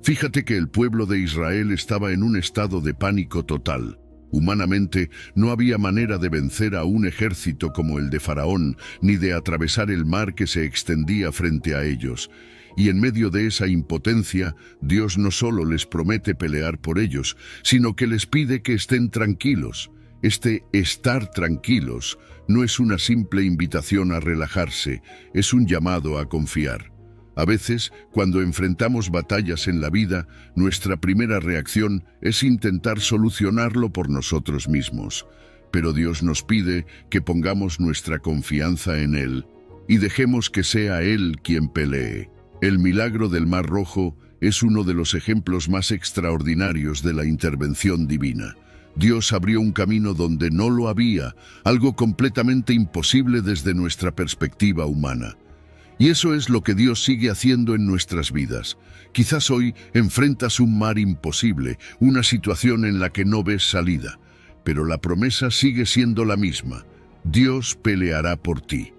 Fíjate que el pueblo de Israel estaba en un estado de pánico total. Humanamente, no había manera de vencer a un ejército como el de Faraón, ni de atravesar el mar que se extendía frente a ellos. Y en medio de esa impotencia, Dios no solo les promete pelear por ellos, sino que les pide que estén tranquilos. Este estar tranquilos no es una simple invitación a relajarse, es un llamado a confiar. A veces, cuando enfrentamos batallas en la vida, nuestra primera reacción es intentar solucionarlo por nosotros mismos. Pero Dios nos pide que pongamos nuestra confianza en Él y dejemos que sea Él quien pelee. El milagro del Mar Rojo es uno de los ejemplos más extraordinarios de la intervención divina. Dios abrió un camino donde no lo había, algo completamente imposible desde nuestra perspectiva humana. Y eso es lo que Dios sigue haciendo en nuestras vidas. Quizás hoy enfrentas un mar imposible, una situación en la que no ves salida, pero la promesa sigue siendo la misma. Dios peleará por ti.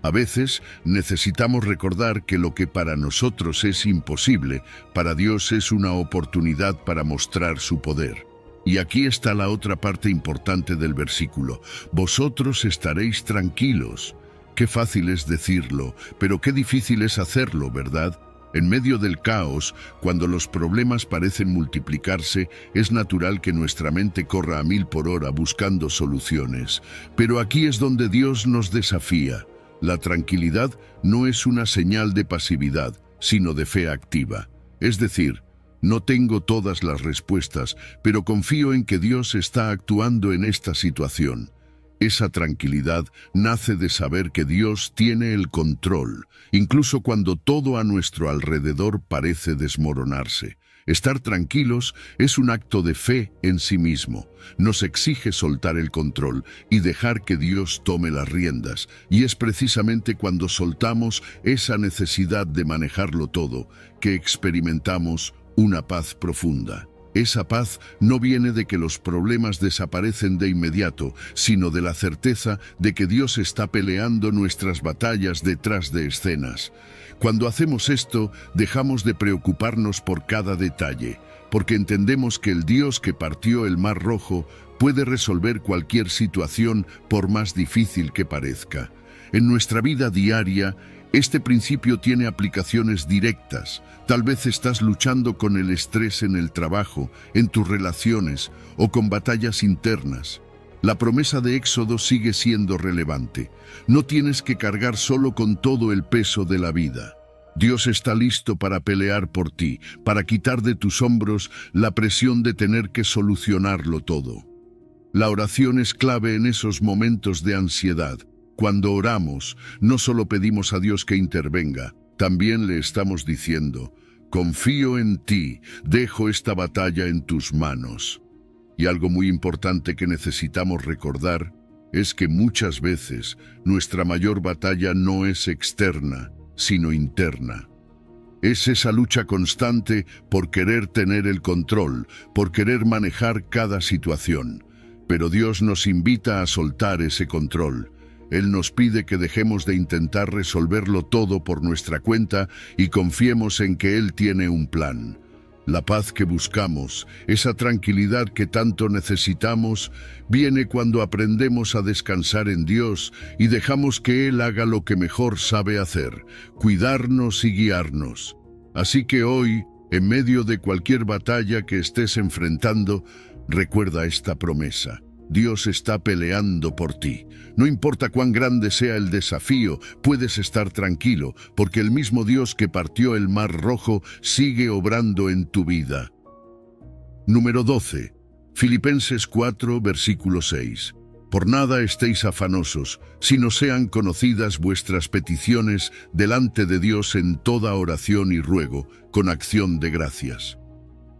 A veces necesitamos recordar que lo que para nosotros es imposible, para Dios es una oportunidad para mostrar su poder. Y aquí está la otra parte importante del versículo. Vosotros estaréis tranquilos. Qué fácil es decirlo, pero qué difícil es hacerlo, ¿verdad? En medio del caos, cuando los problemas parecen multiplicarse, es natural que nuestra mente corra a 1000 por hora buscando soluciones. Pero aquí es donde Dios nos desafía. La tranquilidad no es una señal de pasividad, sino de fe activa. Es decir, no tengo todas las respuestas, pero confío en que Dios está actuando en esta situación. Esa tranquilidad nace de saber que Dios tiene el control, incluso cuando todo a nuestro alrededor parece desmoronarse. Estar tranquilos es un acto de fe en sí mismo. Nos exige soltar el control y dejar que Dios tome las riendas. Y es precisamente cuando soltamos esa necesidad de manejarlo todo que experimentamos una paz profunda. Esa paz no viene de que los problemas desaparecen de inmediato, sino de la certeza de que Dios está peleando nuestras batallas detrás de escenas. Cuando hacemos esto, dejamos de preocuparnos por cada detalle, porque entendemos que el Dios que partió el Mar Rojo puede resolver cualquier situación por más difícil que parezca. En nuestra vida diaria, este principio tiene aplicaciones directas. Tal vez estás luchando con el estrés en el trabajo, en tus relaciones o con batallas internas. La promesa de Éxodo sigue siendo relevante. No tienes que cargar solo con todo el peso de la vida. Dios está listo para pelear por ti, para quitar de tus hombros la presión de tener que solucionarlo todo. La oración es clave en esos momentos de ansiedad. Cuando oramos, no solo pedimos a Dios que intervenga, también le estamos diciendo: Confío en ti, dejo esta batalla en tus manos. Y algo muy importante que necesitamos recordar es que muchas veces nuestra mayor batalla no es externa, sino interna. Es esa lucha constante por querer tener el control, por querer manejar cada situación. Pero Dios nos invita a soltar ese control. Él nos pide que dejemos de intentar resolverlo todo por nuestra cuenta y confiemos en que Él tiene un plan. La paz que buscamos, esa tranquilidad que tanto necesitamos, viene cuando aprendemos a descansar en Dios y dejamos que Él haga lo que mejor sabe hacer, cuidarnos y guiarnos. Así que hoy, en medio de cualquier batalla que estés enfrentando, recuerda esta promesa. Dios está peleando por ti. No importa cuán grande sea el desafío, puedes estar tranquilo, porque el mismo Dios que partió el Mar Rojo sigue obrando en tu vida. Número 12. Filipenses 4, versículo 6. Por nada estéis afanosos, sino sean conocidas vuestras peticiones delante de Dios en toda oración y ruego, con acción de gracias.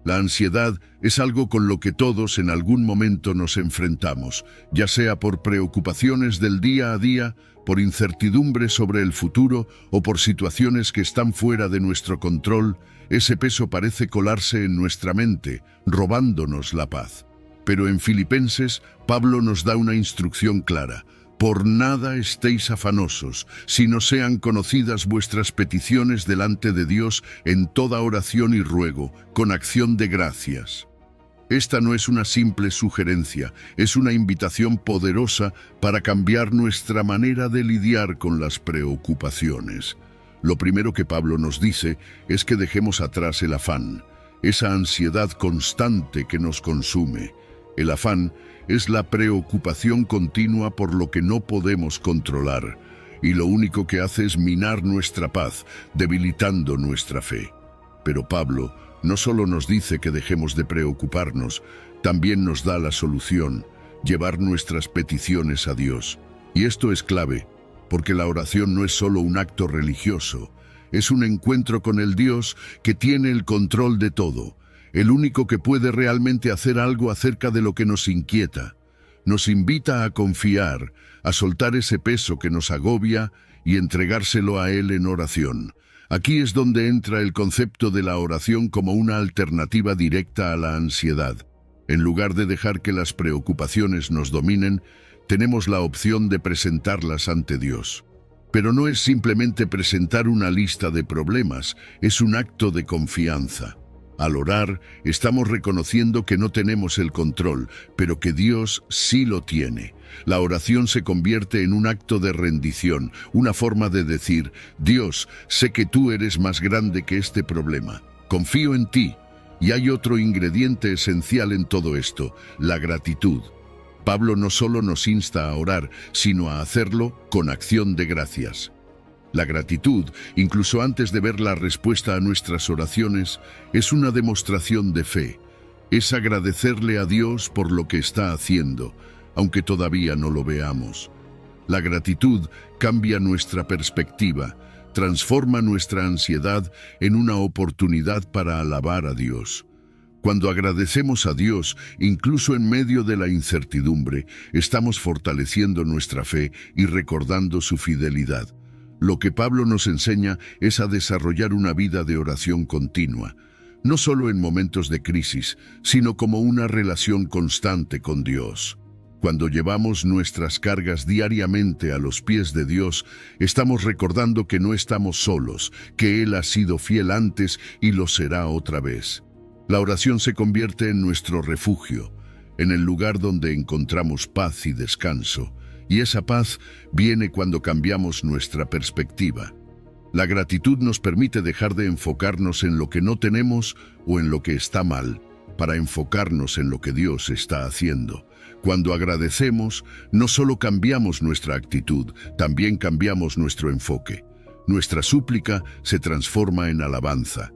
La ansiedad es algo con lo que todos en algún momento nos enfrentamos, ya sea por preocupaciones del día a día, por incertidumbre sobre el futuro o por situaciones que están fuera de nuestro control. Ese peso parece colarse en nuestra mente, robándonos la paz. Pero en Filipenses, Pablo nos da una instrucción clara. Por nada estéis afanosos, sino sean conocidas vuestras peticiones delante de Dios en toda oración y ruego, con acción de gracias. Esta no es una simple sugerencia, es una invitación poderosa para cambiar nuestra manera de lidiar con las preocupaciones. Lo primero que Pablo nos dice es que dejemos atrás el afán, esa ansiedad constante que nos consume. El afán es la preocupación continua por lo que no podemos controlar, y lo único que hace es minar nuestra paz, debilitando nuestra fe. Pero Pablo no solo nos dice que dejemos de preocuparnos, también nos da la solución, llevar nuestras peticiones a Dios. Y esto es clave, porque la oración no es solo un acto religioso, es un encuentro con el Dios que tiene el control de todo, el único que puede realmente hacer algo acerca de lo que nos inquieta. Nos invita a confiar, a soltar ese peso que nos agobia y entregárselo a Él en oración. Aquí es donde entra el concepto de la oración como una alternativa directa a la ansiedad. En lugar de dejar que las preocupaciones nos dominen, tenemos la opción de presentarlas ante Dios. Pero no es simplemente presentar una lista de problemas, es un acto de confianza. Al orar, estamos reconociendo que no tenemos el control, pero que Dios sí lo tiene. La oración se convierte en un acto de rendición, una forma de decir, Dios, sé que tú eres más grande que este problema. Confío en ti. Y hay otro ingrediente esencial en todo esto, la gratitud. Pablo no solo nos insta a orar, sino a hacerlo con acción de gracias. La gratitud, incluso antes de ver la respuesta a nuestras oraciones, es una demostración de fe. Es agradecerle a Dios por lo que está haciendo, aunque todavía no lo veamos. La gratitud cambia nuestra perspectiva, transforma nuestra ansiedad en una oportunidad para alabar a Dios. Cuando agradecemos a Dios, incluso en medio de la incertidumbre, estamos fortaleciendo nuestra fe y recordando su fidelidad. Lo que Pablo nos enseña es a desarrollar una vida de oración continua, no solo en momentos de crisis, sino como una relación constante con Dios. Cuando llevamos nuestras cargas diariamente a los pies de Dios, estamos recordando que no estamos solos, que Él ha sido fiel antes y lo será otra vez. La oración se convierte en nuestro refugio, en el lugar donde encontramos paz y descanso. Y esa paz viene cuando cambiamos nuestra perspectiva. La gratitud nos permite dejar de enfocarnos en lo que no tenemos o en lo que está mal, para enfocarnos en lo que Dios está haciendo. Cuando agradecemos, no solo cambiamos nuestra actitud, también cambiamos nuestro enfoque. Nuestra súplica se transforma en alabanza.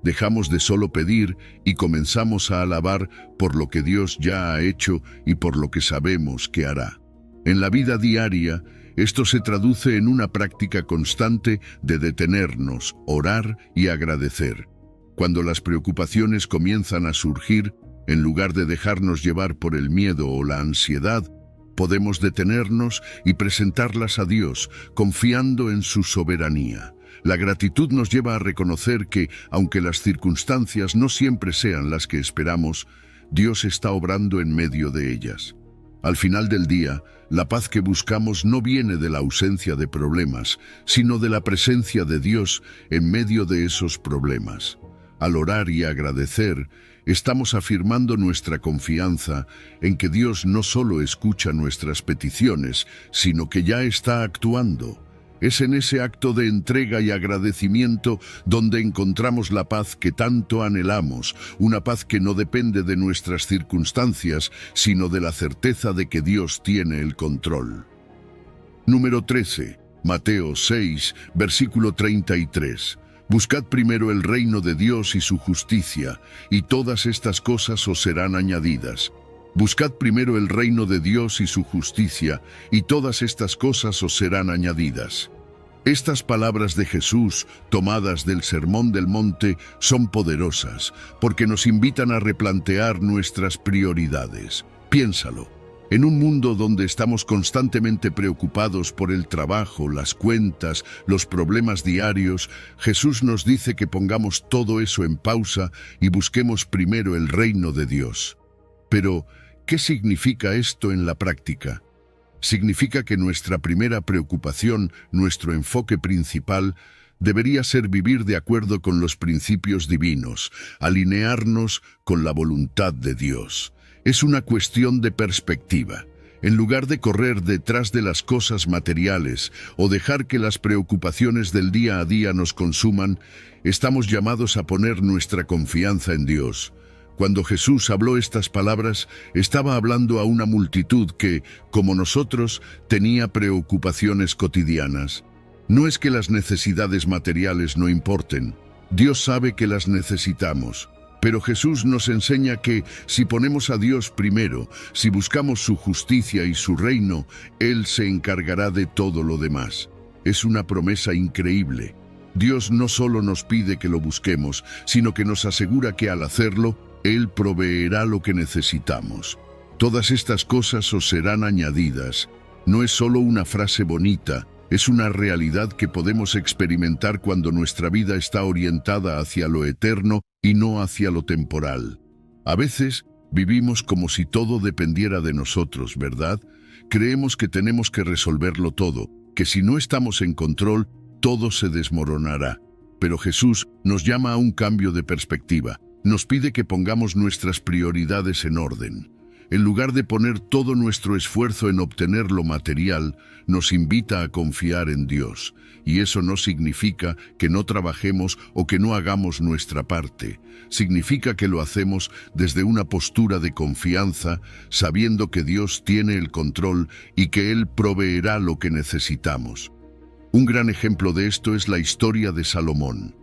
Dejamos de solo pedir y comenzamos a alabar por lo que Dios ya ha hecho y por lo que sabemos que hará. En la vida diaria, esto se traduce en una práctica constante de detenernos, orar y agradecer. Cuando las preocupaciones comienzan a surgir, en lugar de dejarnos llevar por el miedo o la ansiedad, podemos detenernos y presentarlas a Dios, confiando en su soberanía. La gratitud nos lleva a reconocer que, aunque las circunstancias no siempre sean las que esperamos, Dios está obrando en medio de ellas. Al final del día, la paz que buscamos no viene de la ausencia de problemas, sino de la presencia de Dios en medio de esos problemas. Al orar y agradecer, estamos afirmando nuestra confianza en que Dios no solo escucha nuestras peticiones, sino que ya está actuando. Es en ese acto de entrega y agradecimiento donde encontramos la paz que tanto anhelamos, una paz que no depende de nuestras circunstancias, sino de la certeza de que Dios tiene el control. Número 13. Mateo 6, versículo 33. Buscad primero el reino de Dios y su justicia, y todas estas cosas os serán añadidas. Buscad primero el reino de Dios y su justicia, y todas estas cosas os serán añadidas. Estas palabras de Jesús, tomadas del Sermón del Monte, son poderosas, porque nos invitan a replantear nuestras prioridades. Piénsalo. En un mundo donde estamos constantemente preocupados por el trabajo, las cuentas, los problemas diarios, Jesús nos dice que pongamos todo eso en pausa y busquemos primero el reino de Dios. Pero, ¿qué significa esto en la práctica? Significa que nuestra primera preocupación, nuestro enfoque principal, debería ser vivir de acuerdo con los principios divinos, alinearnos con la voluntad de Dios. Es una cuestión de perspectiva. En lugar de correr detrás de las cosas materiales o dejar que las preocupaciones del día a día nos consuman, estamos llamados a poner nuestra confianza en Dios. Cuando Jesús habló estas palabras, estaba hablando a una multitud que, como nosotros, tenía preocupaciones cotidianas. No es que las necesidades materiales no importen. Dios sabe que las necesitamos. Pero Jesús nos enseña que, si ponemos a Dios primero, si buscamos su justicia y su reino, Él se encargará de todo lo demás. Es una promesa increíble. Dios no solo nos pide que lo busquemos, sino que nos asegura que al hacerlo, Él proveerá lo que necesitamos. Todas estas cosas os serán añadidas. No es solo una frase bonita, es una realidad que podemos experimentar cuando nuestra vida está orientada hacia lo eterno y no hacia lo temporal. A veces vivimos como si todo dependiera de nosotros, ¿verdad? Creemos que tenemos que resolverlo todo, que si no estamos en control, todo se desmoronará. Pero Jesús nos llama a un cambio de perspectiva. Nos pide que pongamos nuestras prioridades en orden. En lugar de poner todo nuestro esfuerzo en obtener lo material, nos invita a confiar en Dios. Y eso no significa que no trabajemos o que no hagamos nuestra parte. Significa que lo hacemos desde una postura de confianza, sabiendo que Dios tiene el control y que Él proveerá lo que necesitamos. Un gran ejemplo de esto es la historia de Salomón.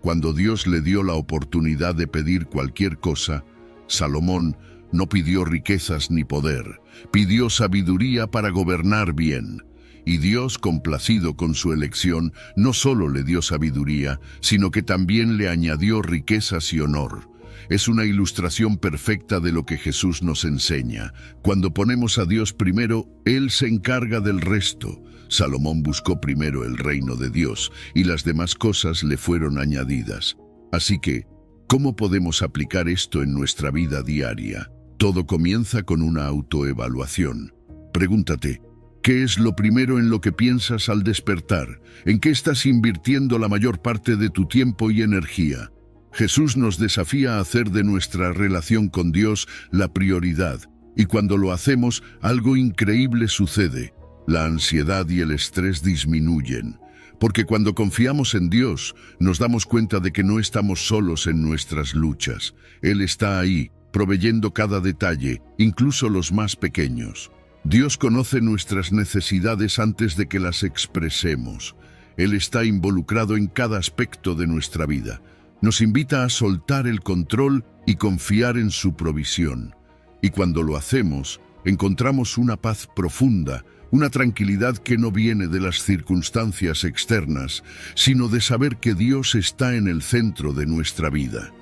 Cuando Dios le dio la oportunidad de pedir cualquier cosa, Salomón no pidió riquezas ni poder, pidió sabiduría para gobernar bien. Y Dios, complacido con su elección, no solo le dio sabiduría, sino que también le añadió riquezas y honor. Es una ilustración perfecta de lo que Jesús nos enseña. Cuando ponemos a Dios primero, Él se encarga del resto. Salomón buscó primero el reino de Dios, y las demás cosas le fueron añadidas. Así que, ¿cómo podemos aplicar esto en nuestra vida diaria? Todo comienza con una autoevaluación. Pregúntate, ¿qué es lo primero en lo que piensas al despertar? ¿En qué estás invirtiendo la mayor parte de tu tiempo y energía? Jesús nos desafía a hacer de nuestra relación con Dios la prioridad, y cuando lo hacemos, algo increíble sucede. La ansiedad y el estrés disminuyen, porque cuando confiamos en Dios, nos damos cuenta de que no estamos solos en nuestras luchas. Él está ahí, proveyendo cada detalle, incluso los más pequeños. Dios conoce nuestras necesidades antes de que las expresemos. Él está involucrado en cada aspecto de nuestra vida. Nos invita a soltar el control y confiar en su provisión. Y cuando lo hacemos, encontramos una paz profunda, una tranquilidad que no viene de las circunstancias externas, sino de saber que Dios está en el centro de nuestra vida.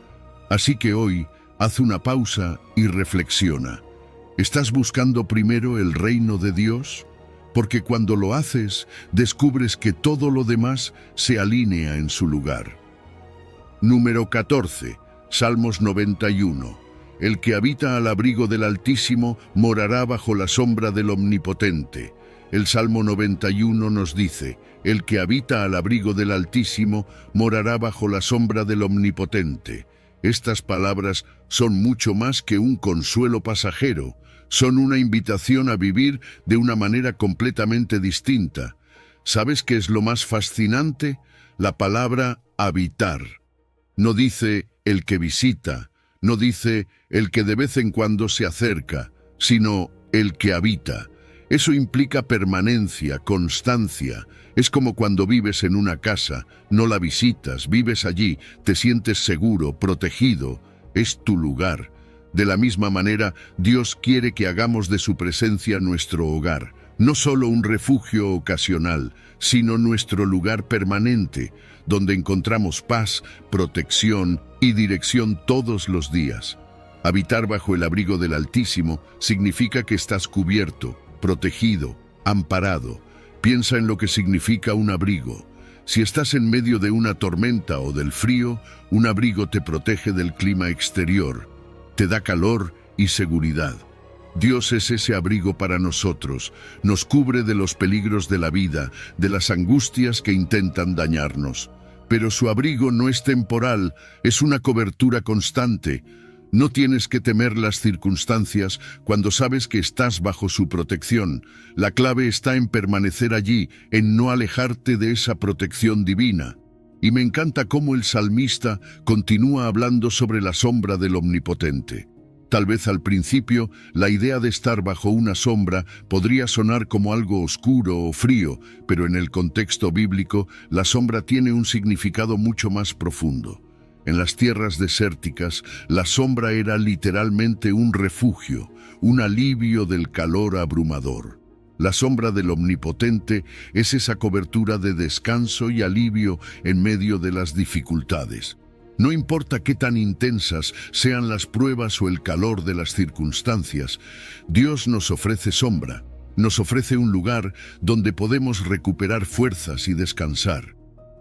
Así que hoy, haz una pausa y reflexiona. ¿Estás buscando primero el reino de Dios? Porque cuando lo haces, descubres que todo lo demás se alinea en su lugar. Número 14. Salmos 91. El que habita al abrigo del Altísimo morará bajo la sombra del Omnipotente. El Salmo 91 nos dice, el que habita al abrigo del Altísimo morará bajo la sombra del Omnipotente. Estas palabras son mucho más que un consuelo pasajero. Son una invitación a vivir de una manera completamente distinta. ¿Sabes qué es lo más fascinante? La palabra habitar. No dice el que visita, no dice el que de vez en cuando se acerca, sino el que habita. Eso implica permanencia, constancia. Es como cuando vives en una casa, no la visitas, vives allí, te sientes seguro, protegido, es tu lugar. De la misma manera, Dios quiere que hagamos de su presencia nuestro hogar, no solo un refugio ocasional, sino nuestro lugar permanente, donde encontramos paz, protección y dirección todos los días. Habitar bajo el abrigo del Altísimo significa que estás cubierto, protegido, amparado. Piensa en lo que significa un abrigo. Si estás en medio de una tormenta o del frío, un abrigo te protege del clima exterior, te da calor y seguridad. Dios es ese abrigo para nosotros, nos cubre de los peligros de la vida, de las angustias que intentan dañarnos. Pero su abrigo no es temporal, es una cobertura constante. No tienes que temer las circunstancias cuando sabes que estás bajo su protección. La clave está en permanecer allí, en no alejarte de esa protección divina. Y me encanta cómo el salmista continúa hablando sobre la sombra del Omnipotente. Tal vez al principio, la idea de estar bajo una sombra podría sonar como algo oscuro o frío, pero en el contexto bíblico, la sombra tiene un significado mucho más profundo. En las tierras desérticas, la sombra era literalmente un refugio, un alivio del calor abrumador. La sombra del Omnipotente es esa cobertura de descanso y alivio en medio de las dificultades. No importa qué tan intensas sean las pruebas o el calor de las circunstancias, Dios nos ofrece sombra, nos ofrece un lugar donde podemos recuperar fuerzas y descansar.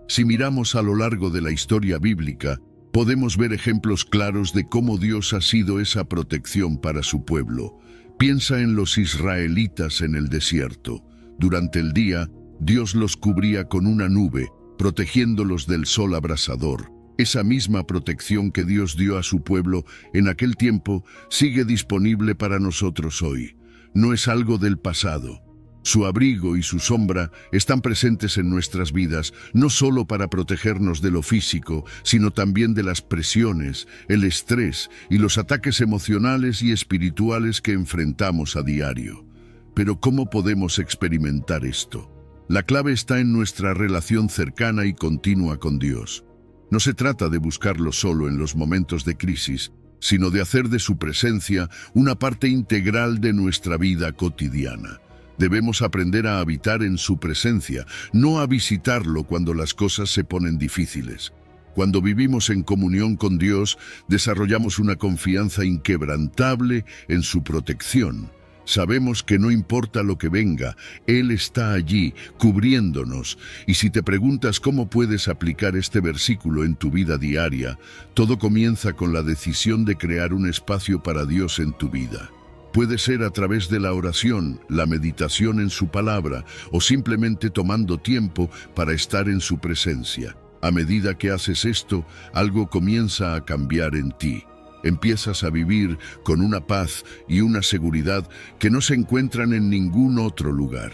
Si miramos a lo largo de la historia bíblica, podemos ver ejemplos claros de cómo Dios ha sido esa protección para su pueblo. Piensa en los israelitas en el desierto. Durante el día, Dios los cubría con una nube, protegiéndolos del sol abrasador. Esa misma protección que Dios dio a su pueblo en aquel tiempo sigue disponible para nosotros hoy. No es algo del pasado. Su abrigo y su sombra están presentes en nuestras vidas, no solo para protegernos de lo físico, sino también de las presiones, el estrés y los ataques emocionales y espirituales que enfrentamos a diario. Pero ¿cómo podemos experimentar esto? La clave está en nuestra relación cercana y continua con Dios. No se trata de buscarlo solo en los momentos de crisis, sino de hacer de su presencia una parte integral de nuestra vida cotidiana. Debemos aprender a habitar en su presencia, no a visitarlo cuando las cosas se ponen difíciles. Cuando vivimos en comunión con Dios, desarrollamos una confianza inquebrantable en su protección. Sabemos que no importa lo que venga, Él está allí, cubriéndonos. Y si te preguntas cómo puedes aplicar este versículo en tu vida diaria, todo comienza con la decisión de crear un espacio para Dios en tu vida. Puede ser a través de la oración, la meditación en su palabra, o simplemente tomando tiempo para estar en su presencia. A medida que haces esto, algo comienza a cambiar en ti. Empiezas a vivir con una paz y una seguridad que no se encuentran en ningún otro lugar.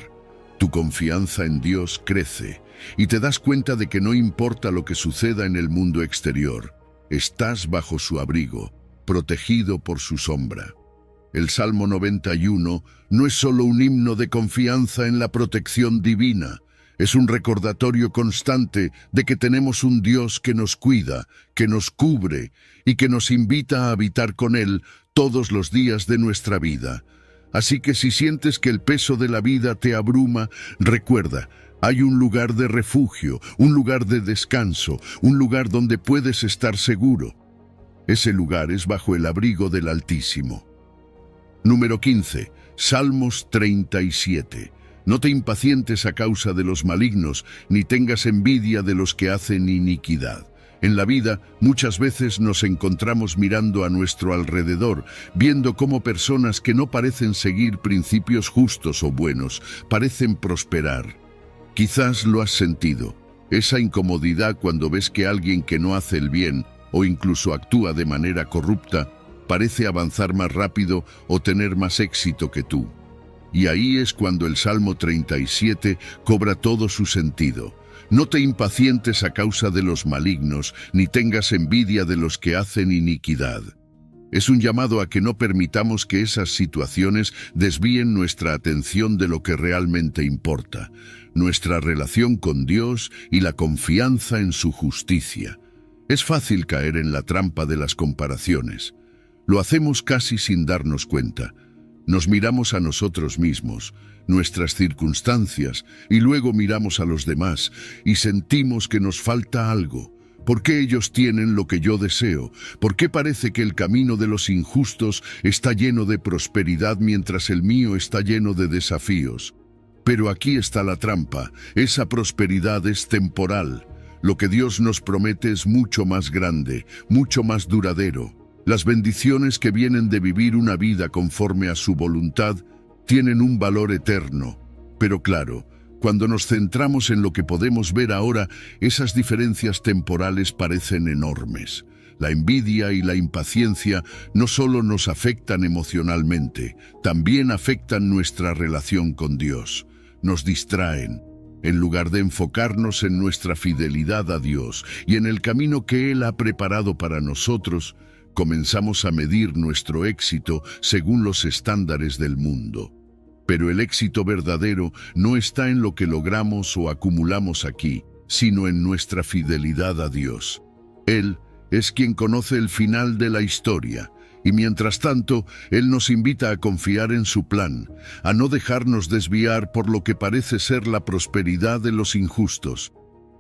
Tu confianza en Dios crece y te das cuenta de que no importa lo que suceda en el mundo exterior, estás bajo su abrigo, protegido por su sombra. El Salmo 91 no es solo un himno de confianza en la protección divina, es un recordatorio constante de que tenemos un Dios que nos cuida, que nos cubre y que nos invita a habitar con Él todos los días de nuestra vida. Así que si sientes que el peso de la vida te abruma, recuerda, hay un lugar de refugio, un lugar de descanso, un lugar donde puedes estar seguro. Ese lugar es bajo el abrigo del Altísimo. Número 15. Salmos 37. No te impacientes a causa de los malignos, ni tengas envidia de los que hacen iniquidad. En la vida, muchas veces nos encontramos mirando a nuestro alrededor, viendo cómo personas que no parecen seguir principios justos o buenos, parecen prosperar. Quizás lo has sentido, esa incomodidad cuando ves que alguien que no hace el bien, o incluso actúa de manera corrupta, parece avanzar más rápido o tener más éxito que tú. Y ahí es cuando el Salmo 37 cobra todo su sentido. No te impacientes a causa de los malignos, ni tengas envidia de los que hacen iniquidad. Es un llamado a que no permitamos que esas situaciones desvíen nuestra atención de lo que realmente importa, nuestra relación con Dios y la confianza en su justicia. Es fácil caer en la trampa de las comparaciones. Lo hacemos casi sin darnos cuenta. Nos miramos a nosotros mismos, nuestras circunstancias, y luego miramos a los demás y sentimos que nos falta algo. ¿Por qué ellos tienen lo que yo deseo? ¿Por qué parece que el camino de los injustos está lleno de prosperidad mientras el mío está lleno de desafíos? Pero aquí está la trampa. Esa prosperidad es temporal. Lo que Dios nos promete es mucho más grande, mucho más duradero. Las bendiciones que vienen de vivir una vida conforme a su voluntad tienen un valor eterno. Pero claro, cuando nos centramos en lo que podemos ver ahora, esas diferencias temporales parecen enormes. La envidia y la impaciencia no solo nos afectan emocionalmente, también afectan nuestra relación con Dios. Nos distraen. En lugar de enfocarnos en nuestra fidelidad a Dios y en el camino que Él ha preparado para nosotros, comenzamos a medir nuestro éxito según los estándares del mundo. Pero el éxito verdadero no está en lo que logramos o acumulamos aquí, sino en nuestra fidelidad a Dios. Él es quien conoce el final de la historia, y mientras tanto, Él nos invita a confiar en su plan, a no dejarnos desviar por lo que parece ser la prosperidad de los injustos.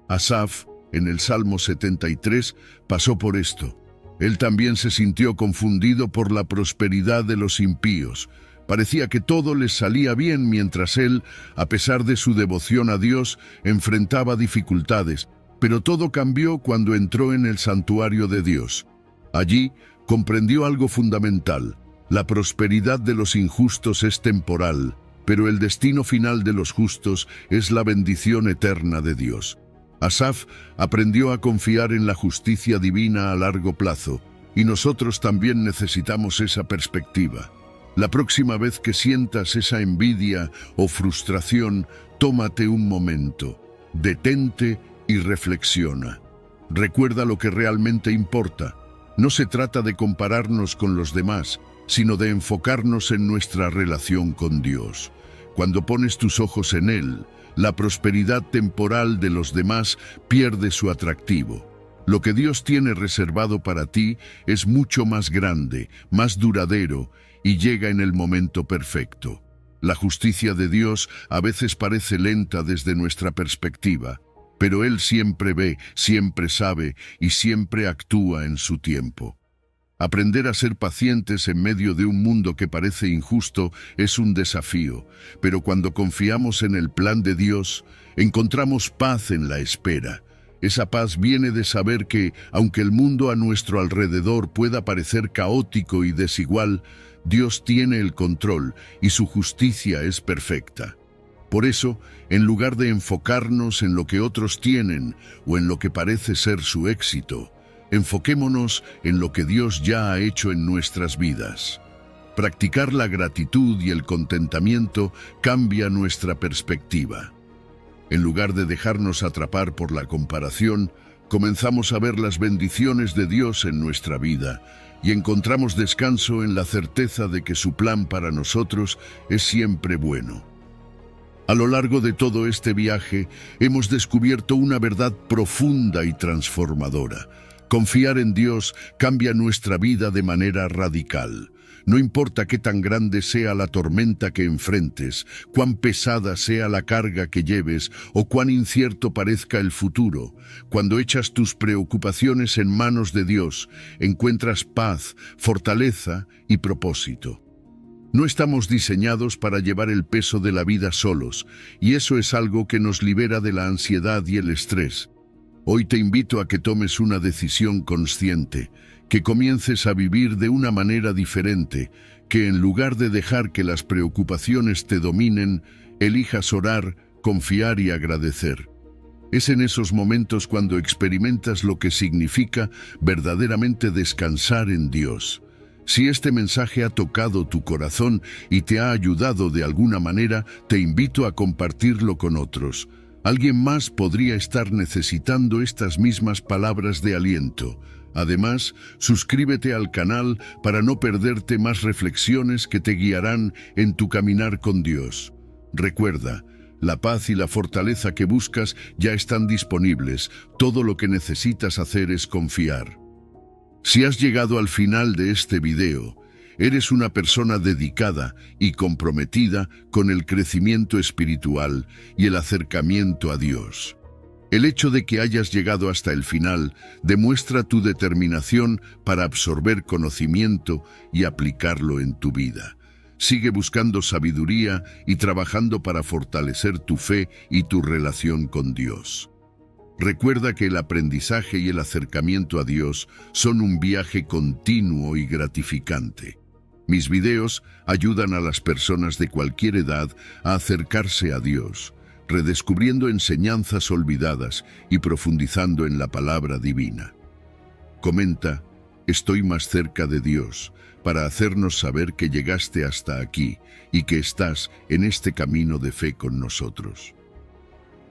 Asaf, en el Salmo 73, pasó por esto. Él también se sintió confundido por la prosperidad de los impíos. Parecía que todo les salía bien mientras él, a pesar de su devoción a Dios, enfrentaba dificultades. Pero todo cambió cuando entró en el santuario de Dios. Allí comprendió algo fundamental. La prosperidad de los injustos es temporal, pero el destino final de los justos es la bendición eterna de Dios. Asaf aprendió a confiar en la justicia divina a largo plazo, y nosotros también necesitamos esa perspectiva. La próxima vez que sientas esa envidia o frustración, tómate un momento, detente y reflexiona. Recuerda lo que realmente importa. No se trata de compararnos con los demás, sino de enfocarnos en nuestra relación con Dios. Cuando pones tus ojos en Él, la prosperidad temporal de los demás pierde su atractivo. Lo que Dios tiene reservado para ti es mucho más grande, más duradero y llega en el momento perfecto. La justicia de Dios a veces parece lenta desde nuestra perspectiva, pero Él siempre ve, siempre sabe y siempre actúa en su tiempo. Aprender a ser pacientes en medio de un mundo que parece injusto es un desafío, pero cuando confiamos en el plan de Dios, encontramos paz en la espera. Esa paz viene de saber que, aunque el mundo a nuestro alrededor pueda parecer caótico y desigual, Dios tiene el control y su justicia es perfecta. Por eso, en lugar de enfocarnos en lo que otros tienen o en lo que parece ser su éxito, enfoquémonos en lo que Dios ya ha hecho en nuestras vidas. Practicar la gratitud y el contentamiento cambia nuestra perspectiva. En lugar de dejarnos atrapar por la comparación, comenzamos a ver las bendiciones de Dios en nuestra vida y encontramos descanso en la certeza de que su plan para nosotros es siempre bueno. A lo largo de todo este viaje, hemos descubierto una verdad profunda y transformadora. Confiar en Dios cambia nuestra vida de manera radical. No importa qué tan grande sea la tormenta que enfrentes, cuán pesada sea la carga que lleves o cuán incierto parezca el futuro, cuando echas tus preocupaciones en manos de Dios, encuentras paz, fortaleza y propósito. No estamos diseñados para llevar el peso de la vida solos, y eso es algo que nos libera de la ansiedad y el estrés. Hoy te invito a que tomes una decisión consciente, que comiences a vivir de una manera diferente, que en lugar de dejar que las preocupaciones te dominen, elijas orar, confiar y agradecer. Es en esos momentos cuando experimentas lo que significa verdaderamente descansar en Dios. Si este mensaje ha tocado tu corazón y te ha ayudado de alguna manera, te invito a compartirlo con otros. Alguien más podría estar necesitando estas mismas palabras de aliento. Además, suscríbete al canal para no perderte más reflexiones que te guiarán en tu caminar con Dios. Recuerda, la paz y la fortaleza que buscas ya están disponibles. Todo lo que necesitas hacer es confiar. Si has llegado al final de este video, eres una persona dedicada y comprometida con el crecimiento espiritual y el acercamiento a Dios. El hecho de que hayas llegado hasta el final demuestra tu determinación para absorber conocimiento y aplicarlo en tu vida. Sigue buscando sabiduría y trabajando para fortalecer tu fe y tu relación con Dios. Recuerda que el aprendizaje y el acercamiento a Dios son un viaje continuo y gratificante. Mis videos ayudan a las personas de cualquier edad a acercarse a Dios, redescubriendo enseñanzas olvidadas y profundizando en la palabra divina. Comenta, estoy más cerca de Dios, para hacernos saber que llegaste hasta aquí y que estás en este camino de fe con nosotros.